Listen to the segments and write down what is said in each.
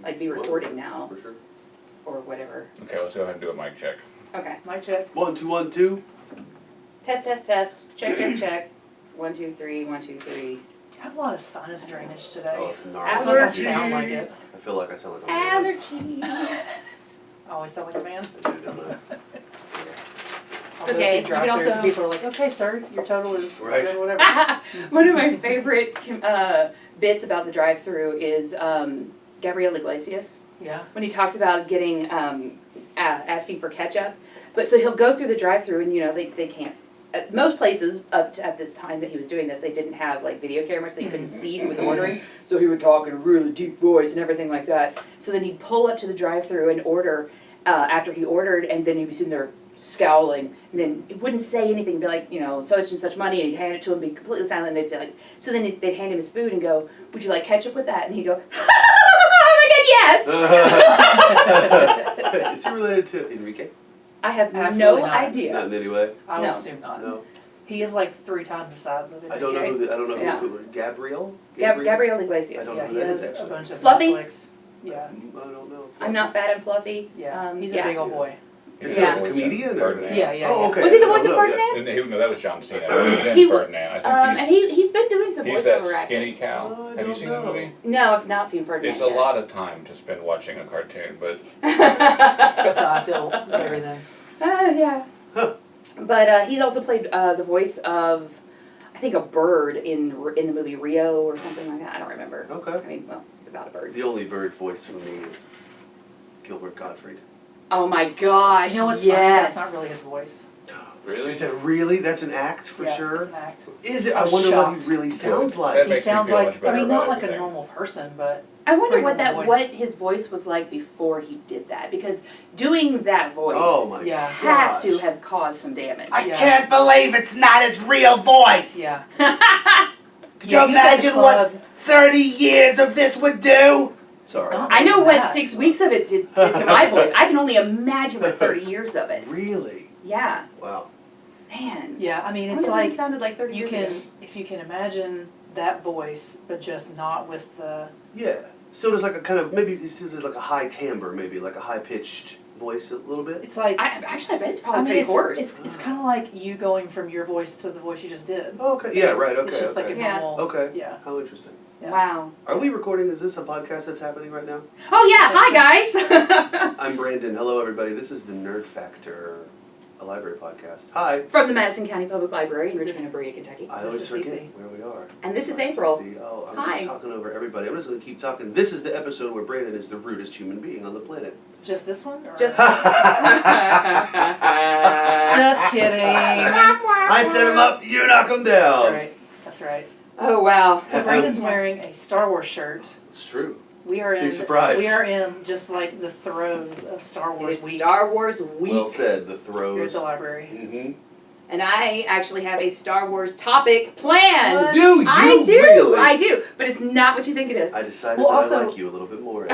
I'd be recording now. For sure. Or whatever. Okay, let's go ahead and do a mic check. Okay. Mic check. 1, 2, 1, 2. Test, test, test. Check, check, check. 1, 2, 3, 1, 2, 3. I have a lot of sinus drainage today. Oh, it's I gnarly. feel like I sound like it. I feel like I sound like a man. Allergies. I always sound like a man. I do, don't I? I'll go Okay, through you can drive-thrus also- and people are like, okay, sir, your total is Right. whatever. One of my favorite bits about the drive-through is Gabriel Iglesias. Yeah. When he talks about getting, asking for ketchup. But so he'll go through the drive-through and, you know, they can't. At most places up to, at this time that he was doing this, they didn't have like video cameras, so you couldn't see who was ordering. So he would talk in a really deep voice and everything like that. So then he'd pull up to the drive-through and order after he ordered, and then he'd be sitting there scowling, and then he wouldn't say anything, be like, you know, such and such money, and he'd hand it to him, be completely silent, and they'd say like, so then they'd hand him his food and go, would you like ketchup with that? And he'd go, oh my god, yes! Is he related to Enrique? I have Absolutely no not. idea. Not in any way. I would No. assume not. No. He is like 3 times the size of it. I don't know who. I don't know Yeah. who. Gabriel. Gabriel Iglesias. I don't Yeah, know he who that has is, a actually. bunch of Fluffy? Netflix. Yeah. I don't know. I'm not fat and fluffy. Yeah. He's yeah. a big old boy. Is Yeah. he a comedian? Or? Ferdinand. Yeah, yeah. Oh, yeah. okay. Was he the I voice don't of know, yeah. Ferdinand? And no, that was John Cena. He was in He- Ferdinand. I think And he's been doing some he's that voiceover acting. skinny cow. Oh, I Have you don't seen that know. movie? No, I've not seen Ferdinand. It's a lot of time to spend watching a cartoon, but That's how I feel with everything. Yeah. Huh. But he's also played the voice of, I think, a bird in the movie Rio or something like that. I don't remember. Okay. I mean, well, it's about a bird. The only bird voice for me is Gilbert Gottfried. Oh my gosh! You know what's funny? yes. That's not really his voice. really? Is that really? That's an act for Yeah, sure. It's an act. Is it? I I was wonder what shocked. he really sounds That like. He makes me sounds feel like, much better I mean, not about like a everything. normal person, but I wonder Pretty what normal what voice. his voice was like before he did that, because doing that voice Oh my yeah. has to gosh. have caused some damage. Yeah. Can't believe it's not his real voice. yeah. Could Yeah, you he was at imagine the what club. 30 years of this would do? Sorry. Not I know Who's what that? 6 weeks of it did to my voice. I can only imagine what 30 years of it. Really? Yeah, Wow. man. Yeah, I mean, I it's wonder what he like, sounded like 30 you years can, ago. if you can imagine that voice, but just not with the, Yeah. So there's like a kind of maybe this is like a high timbre, maybe like a high pitched voice a little bit. it's like, I bet it's I probably mean, pretty hoarse. it's kind of like you going from your voice to the voice you just did. Oh, okay. Yeah. Right. Okay. It's just okay. like a Yeah. normal, Okay. yeah. How interesting. Yeah. Wow. Are we recording? Is this a podcast that's happening right now? Oh yeah, hi guys. I'm Brandon. Hello, everybody. This is the Nerd Factor, a library podcast. Hi. From the Madison County Public Library in Richmond and Berea, Kentucky. I This always is forget Cece. where we are. And this is Hi, April. Cece. Oh, I'm Hi. just talking over everybody. I'm just going to keep talking. This is the episode where Brandon is the rudest human being on the planet. Just this one? Or? Just- Just kidding. I set him up, you knock him down. That's right. That's right. Oh wow. So Brandon's wearing a Star Wars shirt. It's true. We are in Big surprise. We are in just like the throes of Star Wars It's week Star Wars week. Well said. The here at throws. the library. Mm-hmm. And I actually have a Star Wars topic planned. What? Do you I do, really? I do, but it's not what you think it is. I decided Well, that also- I like you a little bit more.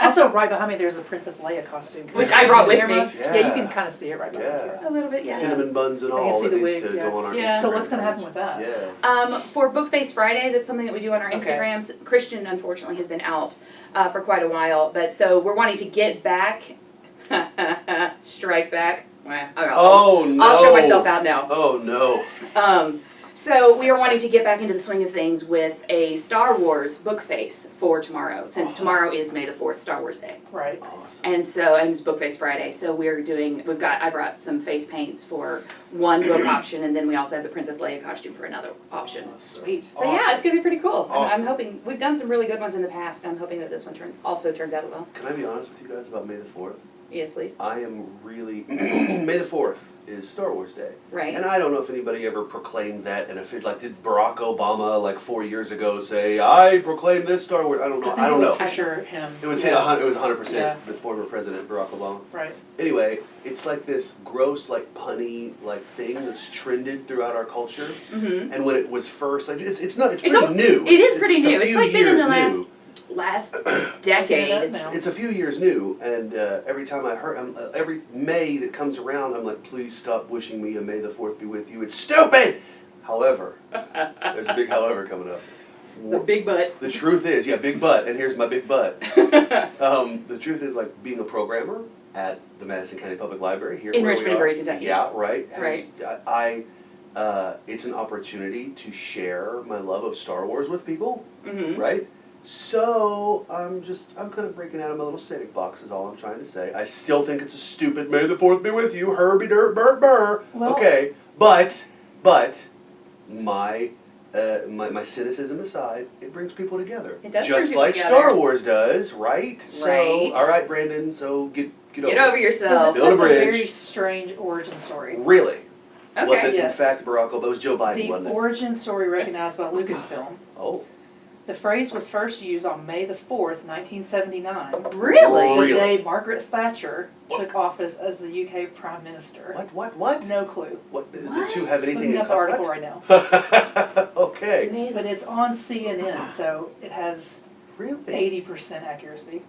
Also, right behind me, there's a Princess Leia costume. Which I brought with me. Yeah, you can kind of see it right behind Yeah. A little bit, yeah. Cinnamon buns and I can all see that the needs wig, to yeah. go on our Yeah. Instagram So what's going to happen page. with that? Yeah. For Bookface Friday, that's something that we do on our Okay. Instagrams. Christian, unfortunately, has been out for quite a while, but so we're wanting to get back, strike back. Oh no. I'll show myself out now. Oh no. So we are wanting to get back into the swing of things with a Star Wars book face for tomorrow, since tomorrow is May the 4th, Star Wars Day. Right. Awesome. And so, and it's Book Face Friday, so I brought some face paints for one book option, and then we also have the Princess Leia costume for another option. Sweet. So yeah, it's gonna be pretty cool. I'm Awesome. hoping, we've done some really good ones in the past, and I'm hoping that this one also turns out well. Can I be honest with you guys about May the 4th? Yes, please. I am really May the 4th is Star Wars Day. Right. And I don't know if anybody ever proclaimed that, and if it like did Barack Obama like 4 years ago say I proclaim this Star Wars? I don't know. I don't It was know. for sure him. It was Yeah. it was 100% Yeah. the former president Barack Obama. Right. Anyway, it's like this gross like punny like thing that's trended throughout our culture. Mm-hmm. And when it was first, like it's pretty It's new. It is It's pretty a new. It's few like been in the years new. last Looking at decade. that now. It's a few years new, and every time I heard, every May that comes around, I'm like, please stop wishing me a May the 4th be with you. It's stupid! However, there's a big however coming up. It's a big butt. The truth is, yeah, big butt, and here's my big butt. The truth is, like, being a programmer at the Madison County Public Library here In where Richmond, we are, Berry, Kentucky. Yeah, right. Right. It's an opportunity to share my love of Star Wars with people, Mm-hmm. right? So I'm kind of breaking out of my little cynic box is all I'm trying to say. I still think it's a stupid May the 4th be with you, Herbie dirt burr burr. Well- Okay, but my cynicism aside, it brings people together. It does Just bring people like together. Star Wars does, right? So, Right. all right, Brandon. So get Get over So yourself. this Build a has a bridge. very strange origin story. Really? Okay. Was it Yes. in fact Barack Obama? It was Joe Biden, The wasn't it? origin story recognized by Lucasfilm. Oh, The phrase was first used on May the 4th, 1979. Really? The day Margaret Thatcher took office as the UK Prime Minister. what? No clue. What? The What? two have anything Looking in up the article what? right now. Okay. But it's on CNN, so it has Really? 80% accuracy.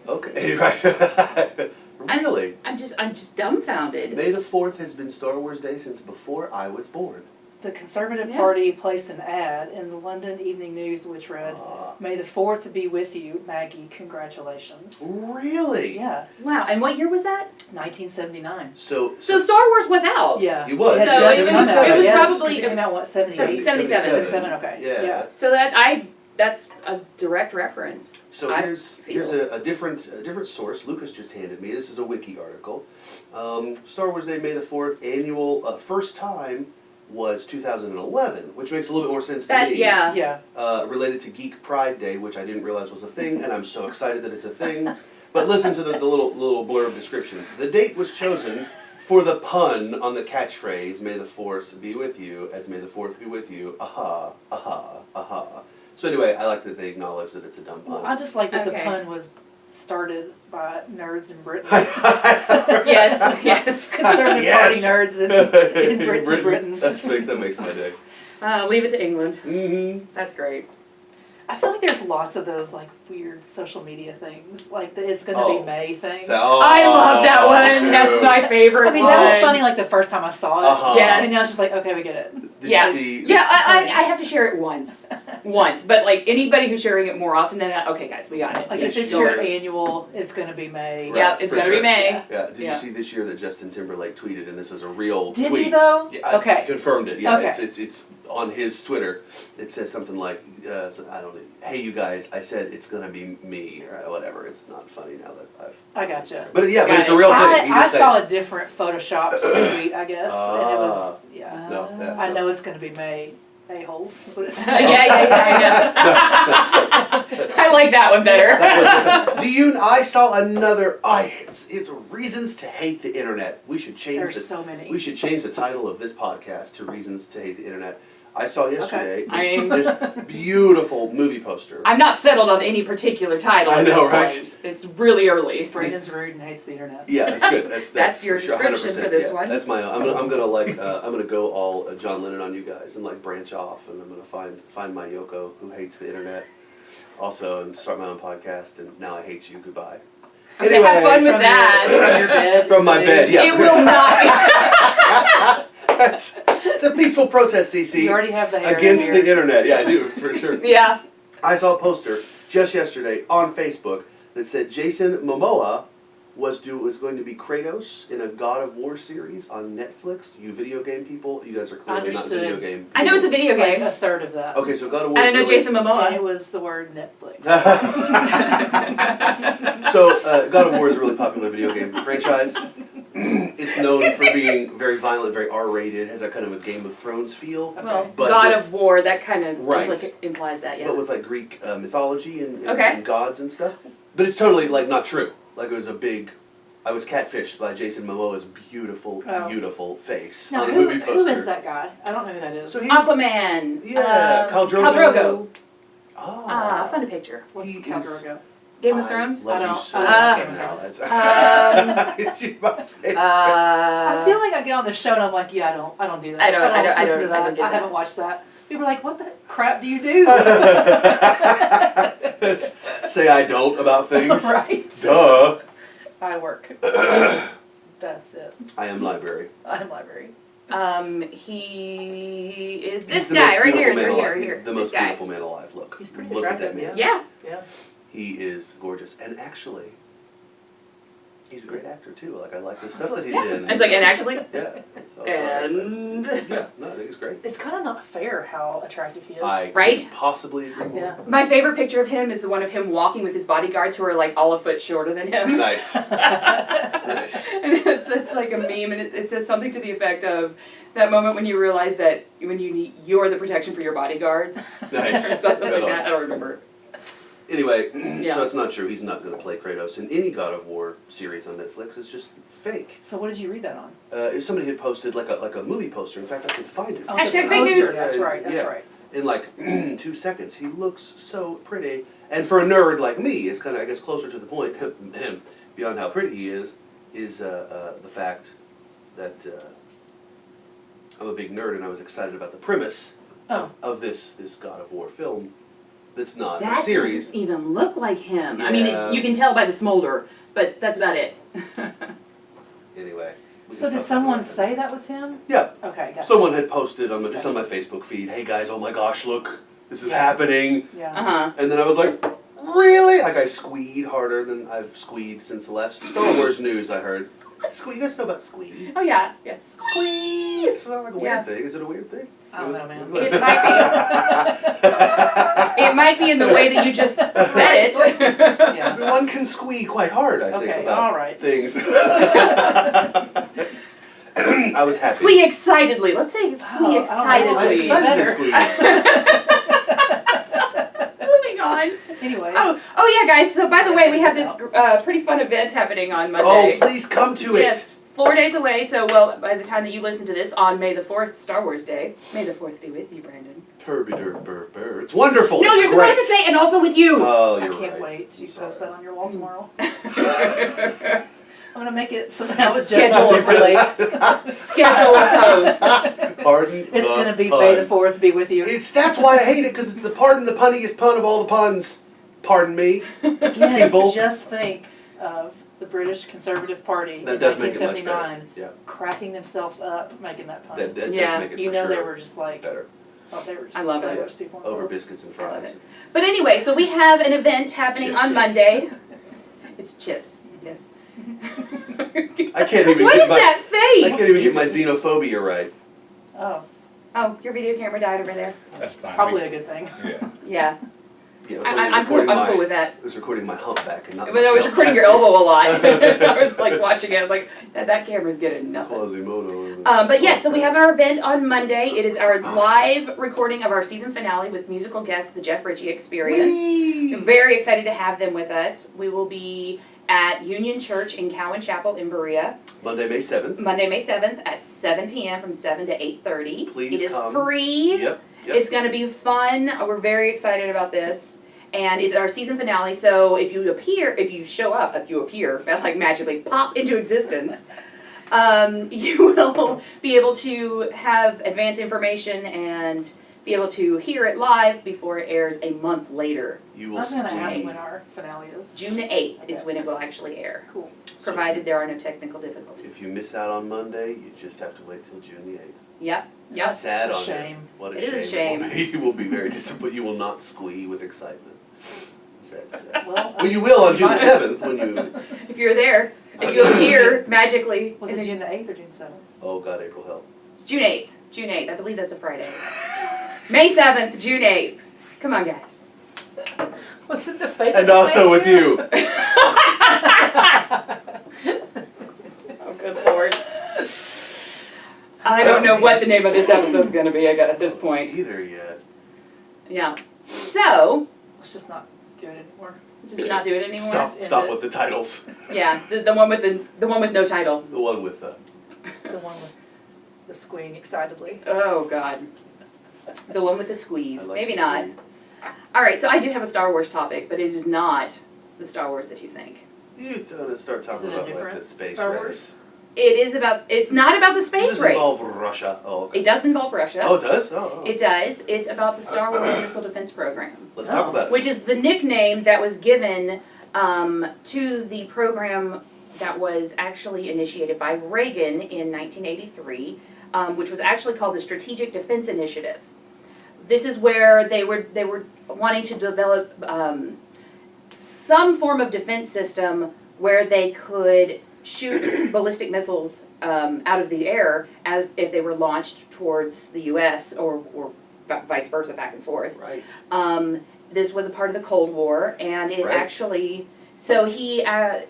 Okay. Right. Really? I'm just dumbfounded. May the 4th has been Star Wars Day since before I was born. The Conservative Yeah. Party placed an ad in the London Evening News which read, "May the 4th be with you, Maggie, congratulations." Really? Yeah, Wow. And what year was that? 1979. So So Star Wars was out. Yeah. It was. had So just it come was- out, it was yes, 'cause probably- it came out, what, 78? 77. 77, okay. Yeah. So that's a direct reference. So I here's feel. a different source. Lucas just handed me. This is a wiki article. Star Wars Day, May the 4th, annual first time was 2011, which makes a little bit more sense to That me. yeah. Yeah. Related to Geek Pride Day, which I didn't realize was a thing, and I'm so excited that it's a thing. But listen to the little blurb description. The date was chosen for the pun on the catchphrase, "May the Force be with you," as "May the 4th be with you." Aha, aha, aha. So anyway, I like that they acknowledge that it's a dumb Well, pun. I just like that Okay. the pun was started by nerds in Britain. Yes. Yes. Conservative Yes. Party nerds in Britain. That makes my day. Leave it to England. Mm-hmm. That's great. I feel like there's lots of those like weird social media things, like the "it's gonna Oh. be May" thing. I love that one. That's my favorite I mean, one. that was funny like the first time I saw it. Uh-huh. Yes. And now it's just like, okay, we get it. Did Yeah. you see? Yeah, I have to share it once. But like anybody who's sharing it more often than that, okay guys, we got it. Like Yes, if it's you your are. annual, it's gonna be May. Right. Yeah, it's for gonna be sure. May. Yeah. Yeah. Did Yeah. you see this year that Justin Timberlake tweeted, and this is a real Did tweet? he though? Yeah, I Okay. confirmed it. Yeah, Okay. it's on his Twitter. It says something like, I don't know. Hey, you guys, I said it's gonna be me or whatever. It's not funny now that I've. I gotcha. But yeah, but Got it's it. a real thing. He I did say- saw a different Photoshop tweet, I guess, and it was Ah. yeah. No, yeah, I no. know it's gonna be May. A-holes. That's what it said. yeah, I know. I like that one better. That was different. I saw another. It's reasons to hate the internet. We should change There's the. so many. We should change the title of this podcast to "Reasons to Hate the Internet." I saw yesterday I mean- this beautiful movie poster. I'm not settled on any particular title I at know, this right? point. It's really early. Brandon's rude and hates the internet. Yeah, that's good. That's your for sure, description 100%, for this yeah. one. That's my. I'm gonna like. I'm gonna go all John Lennon on you guys and like branch off, and I'm gonna find my Yoko who hates the internet, also, and start my own podcast. And now I hate you. Goodbye. Okay, have fun with From that. From your bed. From my bed, yeah. It will not. It's a peaceful protest, CC. You already have the hair Against in the here. internet. Yeah, I do, for sure. Yeah. I saw a poster just yesterday on Facebook that said Jason Momoa was going to be Kratos in a God of War series on Netflix. You video game people, you guys are clearly not Understood. video game. I know it's a video Like game. a third of that. Okay, so God of War. I don't know really, Jason And it Momoa. was the word Netflix. So God of War is a really popular video game franchise. It's known for being very violent, very R-rated. Has that kind of a Game of Thrones feel. Well, But God with- of War, that kind of Right. implies that, yeah. But with like Greek mythology and, Okay. and gods and stuff. But it's totally like not true. Like it was a big. I was catfished by Jason Momoa's beautiful, Oh. beautiful face Now, on a who movie poster. is that guy? I don't know who that is. So he's- Aquaman. Yeah, Khal Drogo. Khal Drogo. Ah, I found a picture. What's he Khal is- Drogo? Game of Thrones? Love I you don't- so I much don't Game of Game of Thrones. Um, It's my favorite. I feel like I get on the show and I'm like, yeah, I don't do that. I don't listen to I that. don't get I that. haven't watched that. People are like, what the crap do you do? Say I don't about things. Right. Duh. I work. That's it. I am library. I'm library. He is He's this the guy most right here, beautiful man right here, alive. here. He's the This most guy. beautiful man alive. Look. He's pretty Look at that attractive, man. Yeah. Yeah. He is gorgeous. And actually, he's a great actor too. Like, I like the stuff that he's in. It's like, and actually, Yeah. So, and yeah, no, I think it's great. It's kind of not fair how attractive he is. I Right? couldn't possibly agree more. Yeah. my favorite picture of him is the one of him walking with his bodyguards who are like all a foot shorter than him. Nice. Nice. And it's like a meme, and it says something to the effect of that moment when you realize that when you're the protection for your bodyguards. Nice. Or something Right like on. that. I don't remember. Anyway, Yeah. so it's not true. He's not going to play Kratos in any God of War series on Netflix. It's just fake. So what did you read that on? If somebody had posted like a movie poster, in fact, I could find it. Oh, Hashtag the fake poster, news. That's right, that's Yeah. right. In like 2 seconds, he looks so pretty. And for a nerd like me, it's kind of, I guess, closer to the point. Him, beyond how pretty he is the fact that I'm a big nerd, and I was excited about the premise of this God of War film. That's not a That series. doesn't even look like him. I mean, Yeah. you can tell by the smolder, but that's about it. Anyway. we So can did stop someone talking say that was him? about it. Okay, Yeah. gotcha. Someone had posted on just on my Facebook feed, "Hey guys, oh my gosh, look, this is Yeah. happening." Yeah. Uh-huh. And then I was like, "Really?" Like, I squeed harder than I've squeed since the last Star Wars news I heard. Squeed, you guys know about squeed? Oh yeah, yes. Squeed! It's not like a Yeah. weird thing. Is it a weird thing? I don't know, man. It might be. It might be in the way that you just said it. Yeah. One can squeed quite hard, I think, Okay, about all right. things. I was happy. Squee excitedly. Let's say squee Oh, I don't know. I'm excitedly. excited to squeed. Moving on. Anyway. Oh yeah, guys. So by the way, we have this pretty fun event happening on Oh, Monday. please come to it. Yes, 4 days away. So well, by the time that you listen to this on May the 4th, Star Wars Day. May the 4th be with you, Brandon. Turby-dur-bur-bur. It's wonderful. No, It's you're supposed to great. say, and also with you. Oh, I you're can't right. wait to I'm sorry. post that on your wall tomorrow. I'm gonna make it somehow adjust Schedule it. differently. Schedule a post. Pardon It's the gonna be pun. May the 4th be with you. That's why I hate it, because it's the punniest pun of all the puns. Pardon me. Again, people. just think of the British Conservative Party That in does make it much 1979 better. cracking themselves up making that pun. That Yeah. does make it You for know sure they were just like, better. oh, they were just I love the it. cleverest people in the Over world. biscuits and I love fries. it. But anyway, so we have an event happening Chips. on Monday. It's chips, yes. I can't even What get is my that I face? can't even get my xenophobia right. Oh, Oh, your video camera died over there. That's it's fine. probably a good thing. Yeah. Yeah, Yeah, it was only I'm cool. recording I'm my cool with that. it was recording my humpback and not But I was myself. recording your elbow a lot. I was like watching it. I was like, that camera's getting nothing. Quasimodo. But yes, so we have our event on Monday. It is our live recording of our season finale with musical guest, the Jeff Ritchie Experience. Whee! Very excited to have them with us. We will be at Union Church in Cowan Chapel in Berea, Monday, May 7th. Monday, May 7th at 7 p.m. from 7 to 8:30. Please It is come. free. Yep. It's going to be fun. We're very excited about this. And it's our season finale, so if you show up, like magically pop into existence, you will be able to have advance information and be able to hear it live before it airs a month later. You will I was gonna ask see. when our finale is. June 8th is Okay. when it will actually air, Cool. provided there are no technical difficulties. If you miss out on Monday, you just have to wait till June the 8th. Yep, yep. Sad A on shame. you. What a It is a shame. shame. You will be very disappointed. You will not squee with excitement. Sad, sad. Well, Well, you will on June the 7th when you. If you're there, if you appear magically. was it June the 8th or June 7th? Oh God, April help. It's June 8th. June 8th. I believe that's a Friday. May 7th, June 8th. Come on, guys. Listen to face. And also with you. Oh, good lord. I don't know what the name of this episode's gonna be, at this point. Either yet. Yeah. So, Let's just not do it anymore. just not do it anymore. Stop with the titles. Yeah, the one with the one with no title. The one with the. The one with the squeeing excitedly. Oh god. The one with the squeeze. I like Maybe the not. squeeze. Alright, so I do have a Star Wars topic, but it is not the Star Wars that you think. You're gonna start Is talking it a about like different the space Star race. Wars? It's not about the space Does it race. involve Russia? Oh, okay. It does involve Russia. Oh, it does? Oh. It does. It's about the Star Wars Missile Defense Program, Let's talk about it. which is the nickname that was given to the program that was actually initiated by Reagan in 1983 which was actually called the Strategic Defense Initiative. This is where they were wanting to develop some form of defense system where they could shoot ballistic missiles out of the air as if they were launched towards the U.S. or vice versa, back and forth. Right. This was a part of the Cold War, and it Right. actually. So he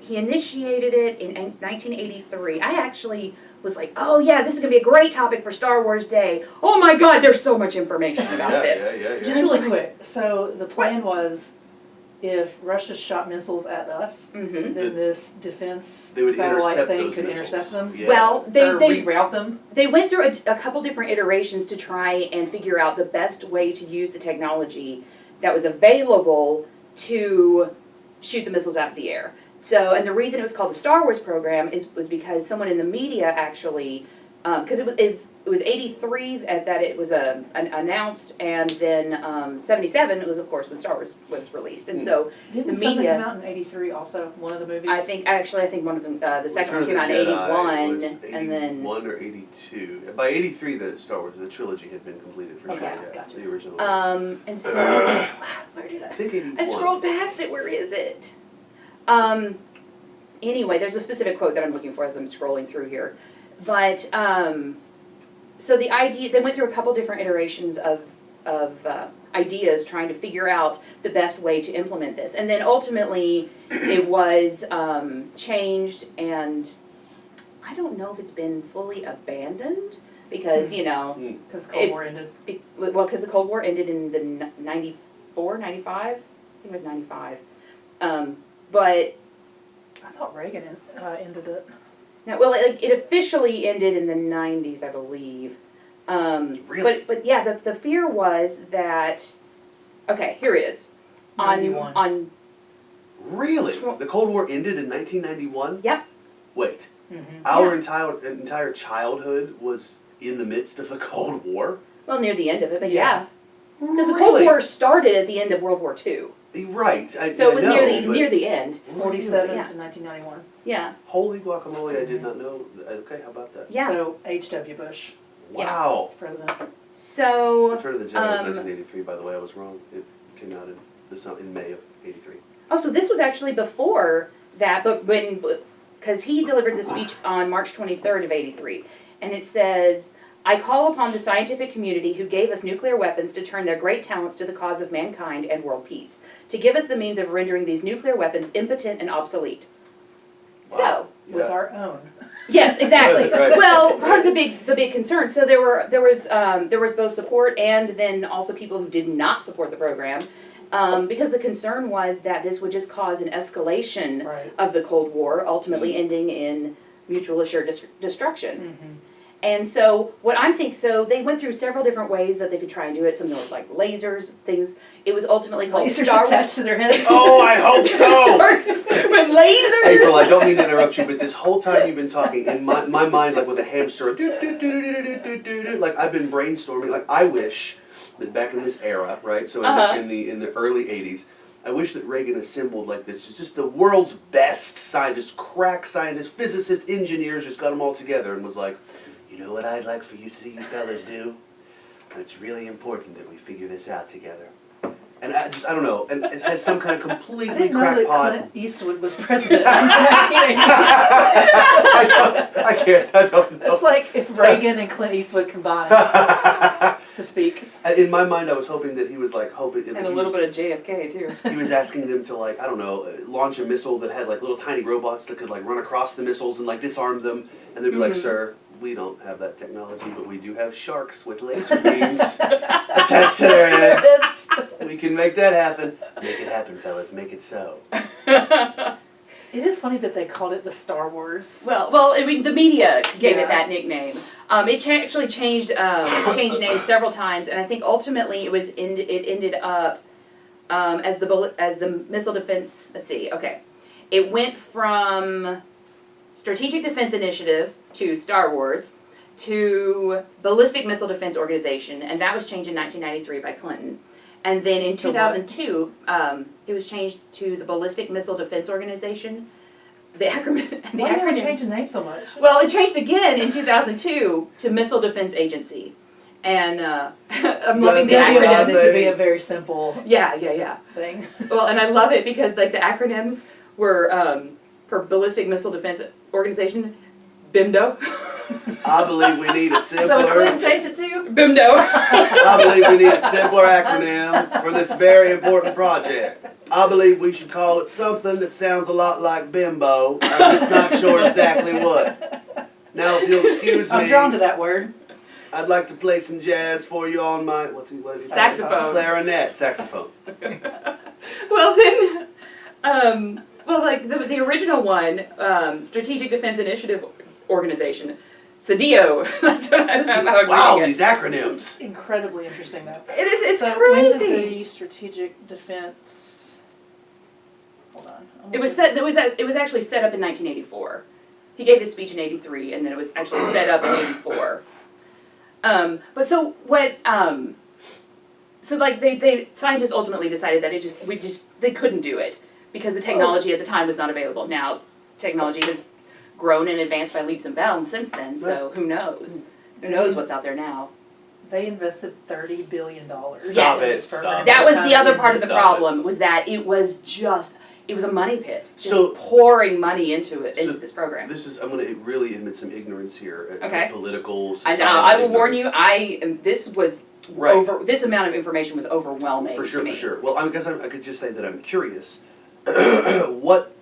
initiated it in 1983. I actually was like, oh yeah, this is gonna be a great topic for Star Wars Day. Oh my God, there's so much information about this. Yeah. Just really quick, so the plan was, if Russia shot missiles at us, Mm-hmm. then this defense They would satellite intercept thing those could missiles. intercept them? Yeah. Well, Or they reroute them? They went through a couple different iterations to try and figure out the best way to use the technology that was available to shoot the missiles out of the air. So, and the reason it was called the Star Wars program was because someone in the media actually, because it was 83 that it was announced, and then 77 it was, of course, when Star Wars was released, and so Didn't the something media. come out in '83 also, one of the movies? I think one of them, the second one Return came of the out in Jedi 81, was and then 81 or 82. By 83, the Star Wars, the trilogy had been completed for Okay, sure. Yeah, gotcha. the original. and so where did I think 81. I scrolled past it. Where is it? Anyway, there's a specific quote that I'm looking for as I'm scrolling through here. But, so the idea, they went through a couple different iterations of ideas trying to figure out the best way to implement this. And then ultimately, it was changed, and I don't know if it's been fully abandoned, because, you know, Because Cold War ended. because the Cold War ended in the 94, 95? I think it was 95. But I thought Reagan ended it. now, well, it officially ended in the 90s, I believe. Really? But yeah, the fear was that. Okay, here it is. 91. On Really? Tw- The Cold War ended in 1991? Yep. Wait. Mhm. Our entire childhood was in the midst of the Cold War? Well, near the end of it, but Yeah. yeah, because the Cold War started at the end of World War II, Right. so it was I know, near the end. 47 Yeah. to 1991. Yeah. Holy guacamole, I did not know. Okay, how about that? Yeah. So H.W. Bush Wow. was president. So. Return of the Jedi was 1983, by the way. I was wrong. It came out in May of 83. Oh, so this was actually before that, but because he delivered the speech on March 23rd of 83, and it says, I call upon the scientific community who gave us nuclear weapons to turn their great talents to the cause of mankind and world peace, to give us the means of rendering these nuclear weapons impotent and obsolete. Wow. So, With Yeah. our own. yes, exactly. Right. Well, part of the big concern. So there was both support and then also people who did not support the program, because the concern was that this would just cause an escalation Right. of the Cold War, ultimately ending in mutual assured destruction. Mm-hmm. And so so they went through several different ways that they could try and do it. Some were like lasers, things. It was ultimately called Lasers Star attached Wars. to their heads. Oh, I hope so! Sharks with lasers. April, I don't mean to interrupt you, but this whole time you've been talking, in my mind, like with a hamster, like I've been brainstorming. Like I wish that back in this era, right? So in the early '80s, I wish that Reagan assembled like this, just the world's best scientists, crack scientists, physicists, engineers, just got them all together and was like, you know what I'd like for you to see you fellas do? And it's really important that we figure this out together. And I don't know, and it has some kind of I completely didn't know that crackpot. Clint Eastwood was president in the 1980s. I don't know. It's like if Reagan and Clint Eastwood combined to speak. In my mind, I was hoping that he was like And a little bit of JFK too. He was asking them to like, I don't know, launch a missile that had like little tiny robots that could like run across the missiles and like disarm them, and they'd be like, "Sir, we don't have that technology, but we do have sharks with laser beams attached to their heads. We can make that happen. Make it happen, fellas. Make it so." It is funny that they called it the Star Wars. Well, I mean, the media gave Yeah. it that nickname. It actually changed names several times, and I think ultimately it ended up as the missile defense. Let's see. Okay, it went from Strategic Defense Initiative to Star Wars to Ballistic Missile Defense Organization, and that was changed in 1993 by Clinton. And then in 2002, it was changed to the Ballistic Missile Defense Organization. the acronym. The Why do they acronym. change the name so much? Well, it changed again in 2002 to Missile Defense Agency, and I'm loving the Yeah, They wanted acronyms. it to be a very simple Yeah. thing. Well, and I love it because like the acronyms were for Ballistic Missile Defense Organization, BIMDO. I believe we need a simpler. So Clinton changed it too? BIMDO. I believe we need a simpler acronym for this very important project. I believe we should call it something that sounds a lot like bimbo. I'm just not sure exactly what. Now, if you'll excuse me, I'm drawn to that word. I'd like to play some jazz for you on my what is it? Saxophone. Clarinet, saxophone. Well then, well like the original one, Strategic Defense Initiative Organization, SEDIO. That's what This I is, would wow, read it. these This acronyms. is incredibly interesting though. It is. It's So when did crazy. the strategic defense? Hold on. I'm It was looking- set. It was actually set up in 1984. He gave this speech in '83, and then it was actually set up in '84. But so what? So like they scientists ultimately decided that they couldn't do it because the technology at the time was not available. Now technology has grown and advanced by leaps and bounds since then. So who knows? Who knows what's out there now? They invested $30 billion. Stop in it, this stop program. it. That was By the time other it part of the Stop it. problem was that it was a money pit, just So- pouring money into So this program. This is, I'm going to really admit some ignorance here. Okay. Political, I societal know. I will warn you. ignorance. This was Right. this amount of information was overwhelming For sure, to me. for sure. Well, I guess I could just say that I'm curious. What,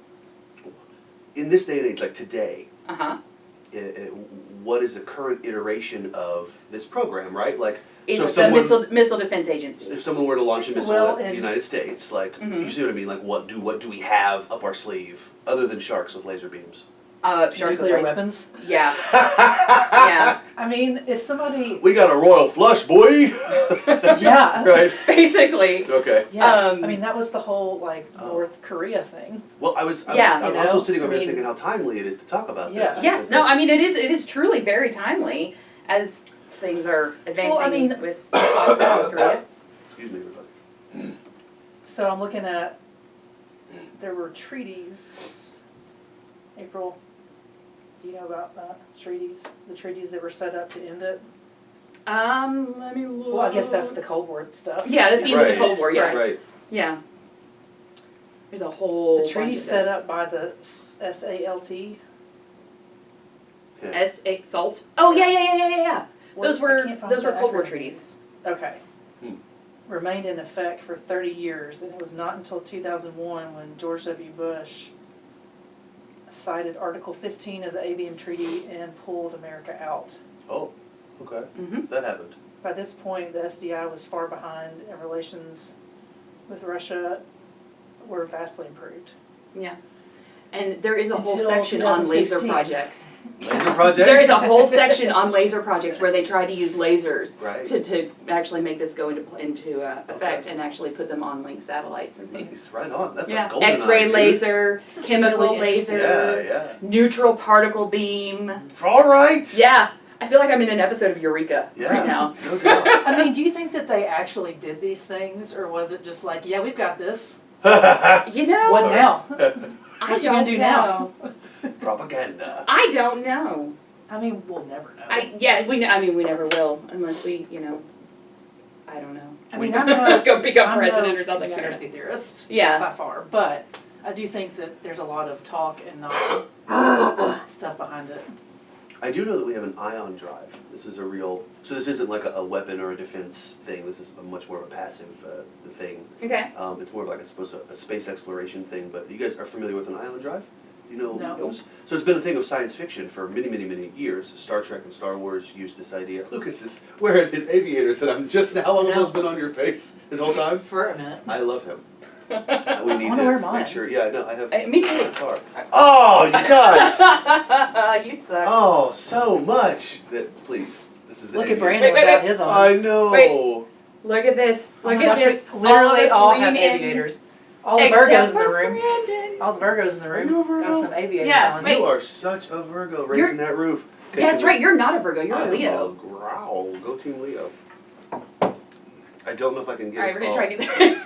in this day and age, like today, Uh huh. what is the current iteration of this program, right? Like, It's so if the someone, Missile Defense Agency. if someone were to launch a missile Well, at the and- United States, like, Mhm. you see what I mean? Like, what do we have up our sleeve other than sharks with laser beams? Sharks Nuclear with weapons. Yeah. Yeah. I mean, if somebody, We got a royal flush, boy. yeah, Right. Basically. Okay. yeah. Um, I mean, that was the whole like Oh. North Korea thing. Well, I was Yeah. I'm You also know, sitting over I here mean- thinking how timely it is to talk about Yeah. this. Yes. because No. I that's- mean, it is truly very timely as things are advancing Well, I mean- with North Korea. Excuse me, everybody. So I'm looking at, there were treaties, April, do you know about that? Treaties, the treaties that were set up to end it? Let me look. Well, I guess that's the Cold War stuff. Yeah, that's the end of Right. the Cold War. Yeah. Right. Yeah. There's a whole The bunch treaty of set this. up by the SALT. Yeah. SALT. Oh yeah. Those I were- can't find those were the Cold War acronym. treaties. Okay. Hmm. Remained in effect for 30 years, and it was not until 2001 when George W. Bush cited Article 15 of the ABM Treaty and pulled America out. Oh, okay. Mm-hmm. That happened. By this point, the SDI was far behind, and relations with Russia were vastly improved. Yeah. And there is a whole Until section on laser 2016. projects. Laser project? There is a whole section on laser projects where they tried to use lasers Right. to actually make this go into effect Okay. and actually put them on linked satellites and things. Nice, right on. That's Yeah. a golden X-ray eye, dude. laser, This is chemical really interesting. laser, Yeah, neutral particle beam. yeah. All right. Yeah. I feel like I'm in an episode of Eureka Yeah. right now. No doubt. I mean, do you think that they actually did these things, or was it just like, yeah, we've got this? You know, What Sorry. now? I What you don't gonna do now? Propaganda. I don't know. I mean, we'll never know. We never will unless we, I don't know. I mean, I'm not Go become I'm president no or something. I don't know. conspiracy theorist Yeah. by far, but I do think that there's a lot of talk and not stuff behind it. I do know that we have an ion drive. This is a real. So this isn't like a weapon or a defense thing. This is a much more of a passive thing. Okay. It's more of like I suppose a space exploration thing. But you guys are familiar with an ion drive? Do you know? No. those? So it's been a thing of science fiction for many, many, many years. Star Trek and Star Wars used this idea. Lucas is wearing his aviators, and I'm just. How long have No. those been on your face this whole time? For a minute. I love him. We need wanna to wear mine. make sure. Yeah, no, I have. Me too. my car. Oh, you guys! You suck. Oh, so much. That please. This is the Look at aviator. Brandon Wait, without wait. his on. I know. Wait. Look at this. Oh Look my at gosh, this. we literally all have lean in. aviators. All the Except Virgos in for the room. Brandon. All the Virgos in the Are you a room Virgo? got some aviators Yeah, on. wait. You are such a Virgo raising that roof. Okay, Yeah, that's can right. we- You're not a Virgo. You're I a am Leo. a growl. Go Team Leo. I don't know if I can get All right, us we're gonna all. try to get there.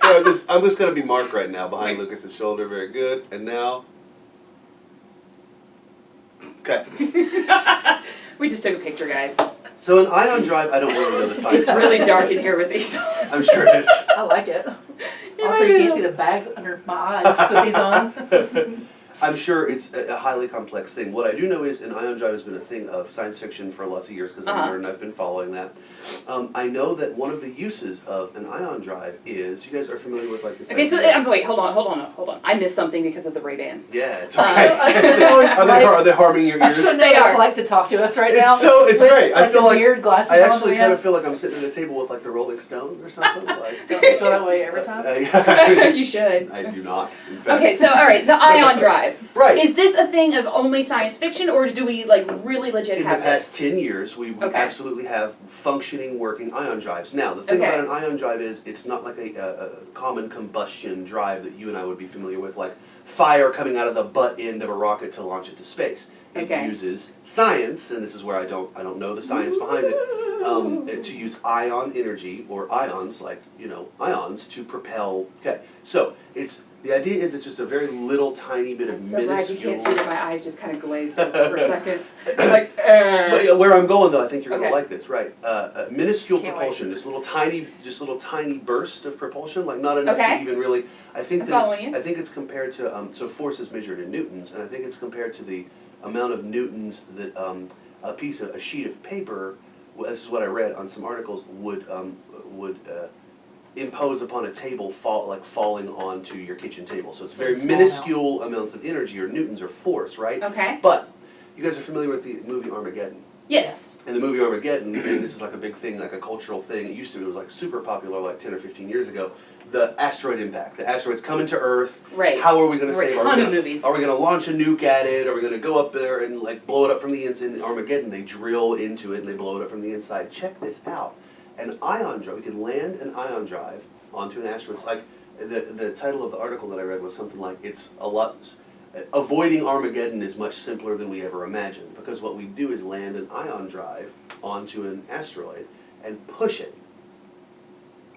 No, I'm just gonna be Mark right now behind Wait. Lucas's shoulder. Very good. And now, Okay. We just took a picture, guys. So an ion drive, I don't really know the science. It's really dark in here with these. I'm sure it is. I like it. Also, you can't see the bags under my eyes with these on. I'm sure it's a highly complex thing. What I do know is an ion drive has been a thing of science fiction for lots of years because I'm a nerd and I've been following that. I know that one of the uses of an ion drive is, you guys are familiar with like this Okay, so idea- wait, hold on. I missed something because of the Ray-Bans. Yeah, it's Uh, okay. So it's Are they harming your ears? Actually, no, They it's are. like to talk to us right now. It's with, great. I feel the like weird glasses I on actually we kind have. of feel like I'm sitting at a table with like the Rolling Stones or something. Like, Don't you feel that way every time? You should. I do not. In fact. Okay, so all right, so ion drive. Right. Is this a thing of only science fiction, or do we like really legit In the have past this? 10 years, we Okay. absolutely have functioning, working ion drives. Now, the thing Okay. about an ion drive is it's not like a common combustion drive that you and I would be familiar with, like fire coming out of the butt end of a rocket to launch it to space. It Okay. uses science, and this is where I don't know the science behind it, to use ion energy or ions, like ions, to propel. Okay, so the idea is it's just a very little tiny bit I'm of so glad you minuscule. can't see that my eyes just kind of glazed over for a second. It's like, But yeah, where I'm going though, I think you're Okay. gonna like this, right? Minuscule Can't propulsion, just little tiny burst of propulsion, like not enough Okay. to even really. I think I'm that following you. I think it's compared to so force is measured in newtons, and I think it's compared to the amount of newtons that a sheet of paper. This is what I read on some articles would impose upon a table falling onto your kitchen table. So it's So very small minuscule amounts of energy or newtons or force, right? okay. But you guys are familiar with the movie Armageddon. Yes. In the movie Armageddon, and this is like a big thing, like a cultural thing. It used to be, it was like super popular like 10 or 15 years ago. The asteroid impact. The asteroid's coming to Earth. Right. How are we going to There were save? a ton of movies. Are we going to launch a nuke at it? Are we going to go up there and like blow it up from the inside? In Armageddon, they drill into it and they blow it up from the inside. Check this out. An ion drive. We can land an ion drive onto an asteroid. It's like the title of the article that I read was something like avoiding Armageddon is much simpler than we ever imagined, because what we do is land an ion drive onto an asteroid and push it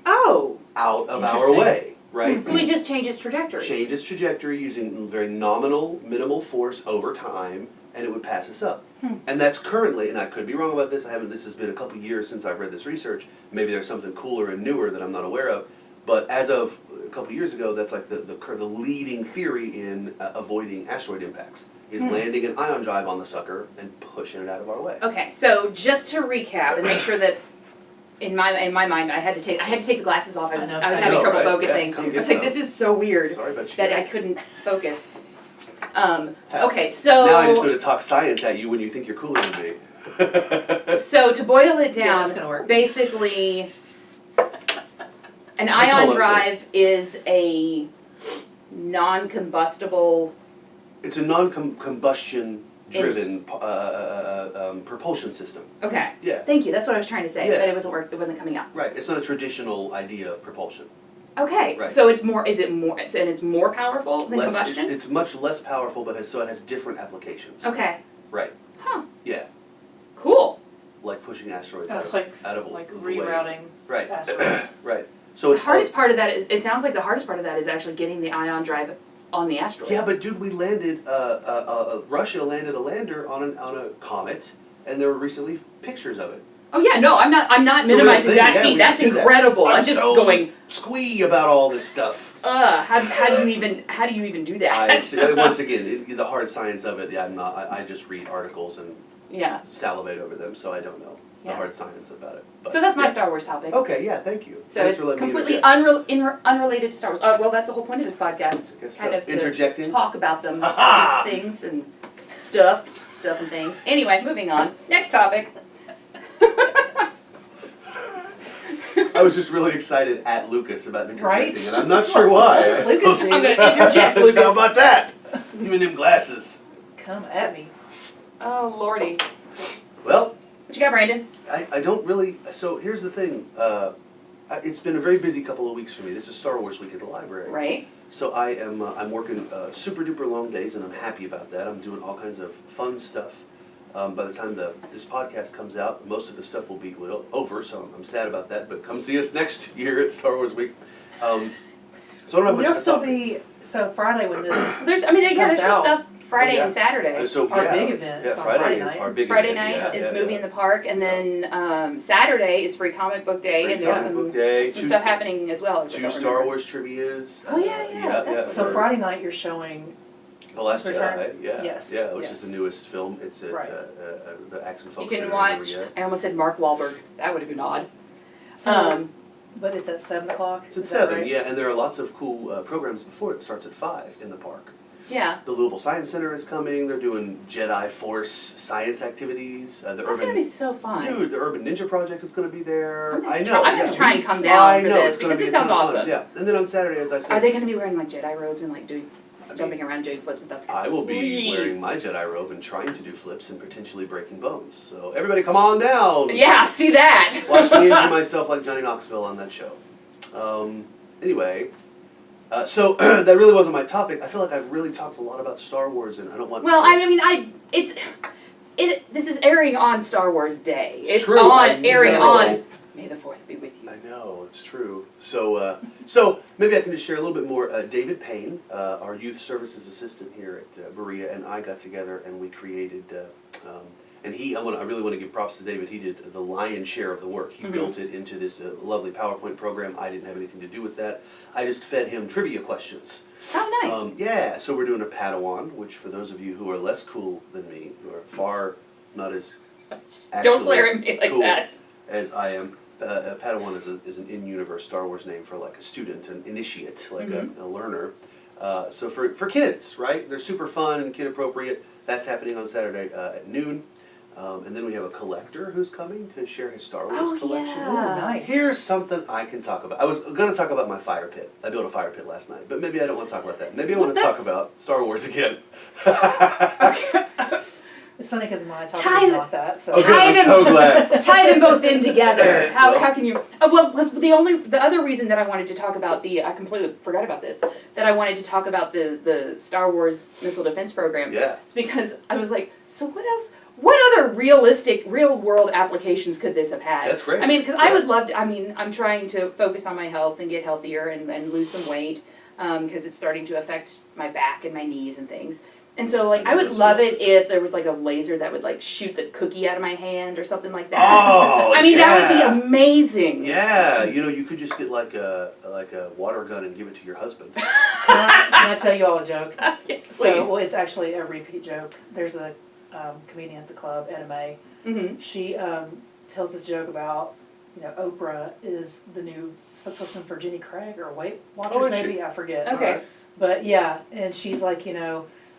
Oh. out of our Interesting. way, right? So we just change its trajectory. Change its trajectory using very minimal force over time, and it would pass us up. And that's currently, and I could be wrong about this, this has been a couple years since I've read this research, maybe there's something cooler and newer that I'm not aware of, but as of a couple years ago, that's like the leading theory in avoiding asteroid impacts, is landing an ion drive on the sucker and pushing it out of our way. Okay, so just to recap and make sure that in my mind I had to take the glasses off. I was I know, having same. trouble Right, focusing. yeah, come I get was like, some. this is so weird Sorry about you that I guys. couldn't focus. Okay, so Now I just go to talk science at you when you think you're cooler than me. So to boil it Yeah, down, that's gonna work. basically, an Makes a ion lot of drive is a non-combustible. It's a non-combustion driven propulsion system. Okay. Yeah. Thank you. That's what I was trying to say, Yeah. but it wasn't coming out. Right. It's not a traditional idea of propulsion. Okay. Right. So it's more. Is it more? And it's more powerful than combustion. It's much less powerful, but it has different applications. Okay. Right. Huh. Yeah. Cool. Like pushing asteroids That's out of like the way. rerouting Right. asteroids. Right. So The it's hardest part of that is. It sounds like the hardest part of that is actually getting the ion drive on the asteroid. Yeah, but dude, we landed. Russia landed a lander on a comet, and there were recently pictures of it. Oh yeah. No, I'm not It's a real minimizing thing, that yeah, feat. we That's do that. incredible. I'm just so going. squee about all this stuff. How do you even do that? Once again, the hard science of it. Yeah, I'm not. I just read articles and Yeah. salivate over them, so I don't know the Yeah. hard science about it. But, So that's my yeah. Star Wars topic. Okay, yeah, thank you. So Thanks it's for letting me completely interject. unrelated to Star Wars. Well, that's the whole point of this podcast. I guess Kind so. of to Interjecting? talk about them, Ha-ha! these things and stuff and things. Anyway, moving on. Next topic. I was just really excited at Lucas about interjecting, Right? and I'm not sure why. Lucas, dude. I'm gonna interject, Lucas. How about that? Even them glasses. Come at me. Oh lordy. Well, What you got, Brandon? I don't really. So here's the thing. It's been a very busy couple of weeks for me. This is Star Wars Week at the library. Right. So I'm working super duper long days, and I'm happy about that. I'm doing all kinds of fun stuff. By the time this podcast comes out, most of the stuff will be over, so I'm sad about that. But come see us next year at Star Wars Week. So I don't have much There'll to still talk. be, so Friday when this, There's Comes still out. stuff Friday yeah. and Saturday. So, Our yeah, big event yeah, is on Friday Friday is night. our big Friday event. night Yeah, is movie in the park, and then Saturday is free comic book day, Free and there's comic some book day, some two- stuff happening as well. which I Two don't Star remember. Wars trivias. Oh, yeah, that's what So Sure. Friday night you're showing, The Last Return? Jedi, yeah. Yes, Yeah, which yes. is the newest film. It's at Right. the Action Folk You Center can in watch. Maria. I almost said Mark Wahlberg. That would have been odd. so, but it's at 7 o'clock? It's at is that 7, right? yeah, and there are lots of cool programs before it starts at 5 in the park. Yeah, The Louisville Science Center is coming. They're doing Jedi Force science activities. The that's gonna be so fun. Dude, the Urban Ninja Project is going to be there. I'm I gonna know. try- I'm yeah. gonna try and come I down for know, this it's gonna because be it a ton sounds of fun. awesome. Yeah, and then on Saturday, as I said, Are they gonna be wearing like Jedi robes and like doing I mean, jumping around doing flips and stuff? I will be Please. wearing my Jedi robe and trying to do flips and potentially breaking bones. So everybody, come on down. Yeah, see that. Watch me injure myself like Johnny Knoxville on that show. Anyway, so that really wasn't my topic. I feel like I've really talked a lot about Star Wars, and I don't want. Well, I mean, this is airing on Star Wars Day. It's true, I airing know. on. May the 4th be with you. I know, it's true. So maybe I can just share a little bit more. David Payne, our youth services assistant here at Berea, and I got together and we created. And I really want to give props to David. He did the lion's share of the work. He built it into this lovely PowerPoint program. I didn't have anything to do with that. I just fed him trivia questions. Oh, nice. Yeah, so we're doing a Padawan, which for those of you who are less cool than me, who are far not as Don't glare at me like cool that. as I am, a Padawan is an in-universe Star Wars name for like a student, an initiate, like a learner. So for kids, right? They're super fun and kid appropriate. That's happening on Saturday at noon. And then we have a collector who's coming to share his Star Wars collection. yeah. Oh, nice. Here's something I can talk about. I was going to talk about my fire pit. I built a fire pit last night, but maybe I don't want to talk about that. Maybe I want to talk about Star Wars again. It's funny because my topic Time- is not that, so. Okay, I'm so glad. Tie them both in together. How Well- can you? Well, the other reason that I wanted to talk about I completely forgot about this. That I wanted to talk about the Star Wars Missile Defense Program. Yeah. It's because I was like, so what else? What other real world applications could this have had? That's great. I mean, because I Yeah. would love to. I mean, I'm trying to focus on my health and get healthier and lose some weight because it's starting to affect my back and my knees and things. And so, like, I would love it if there was, like, a laser that would, like, shoot the cookie out of my hand or something like that. Oh, I mean, that would yeah. be amazing. Yeah, you could just get like a water gun and give it to your husband. Can I tell you all a joke? Yes, please. So, well, it's actually a repeat joke. There's a comedian at the club, Edna Mae. Mm-hmm. She tells this joke about, Oprah is the new spokesperson for Jenny Craig or Weight Watchers, Oh, is she? maybe, I forget. Okay. But yeah, and she's like,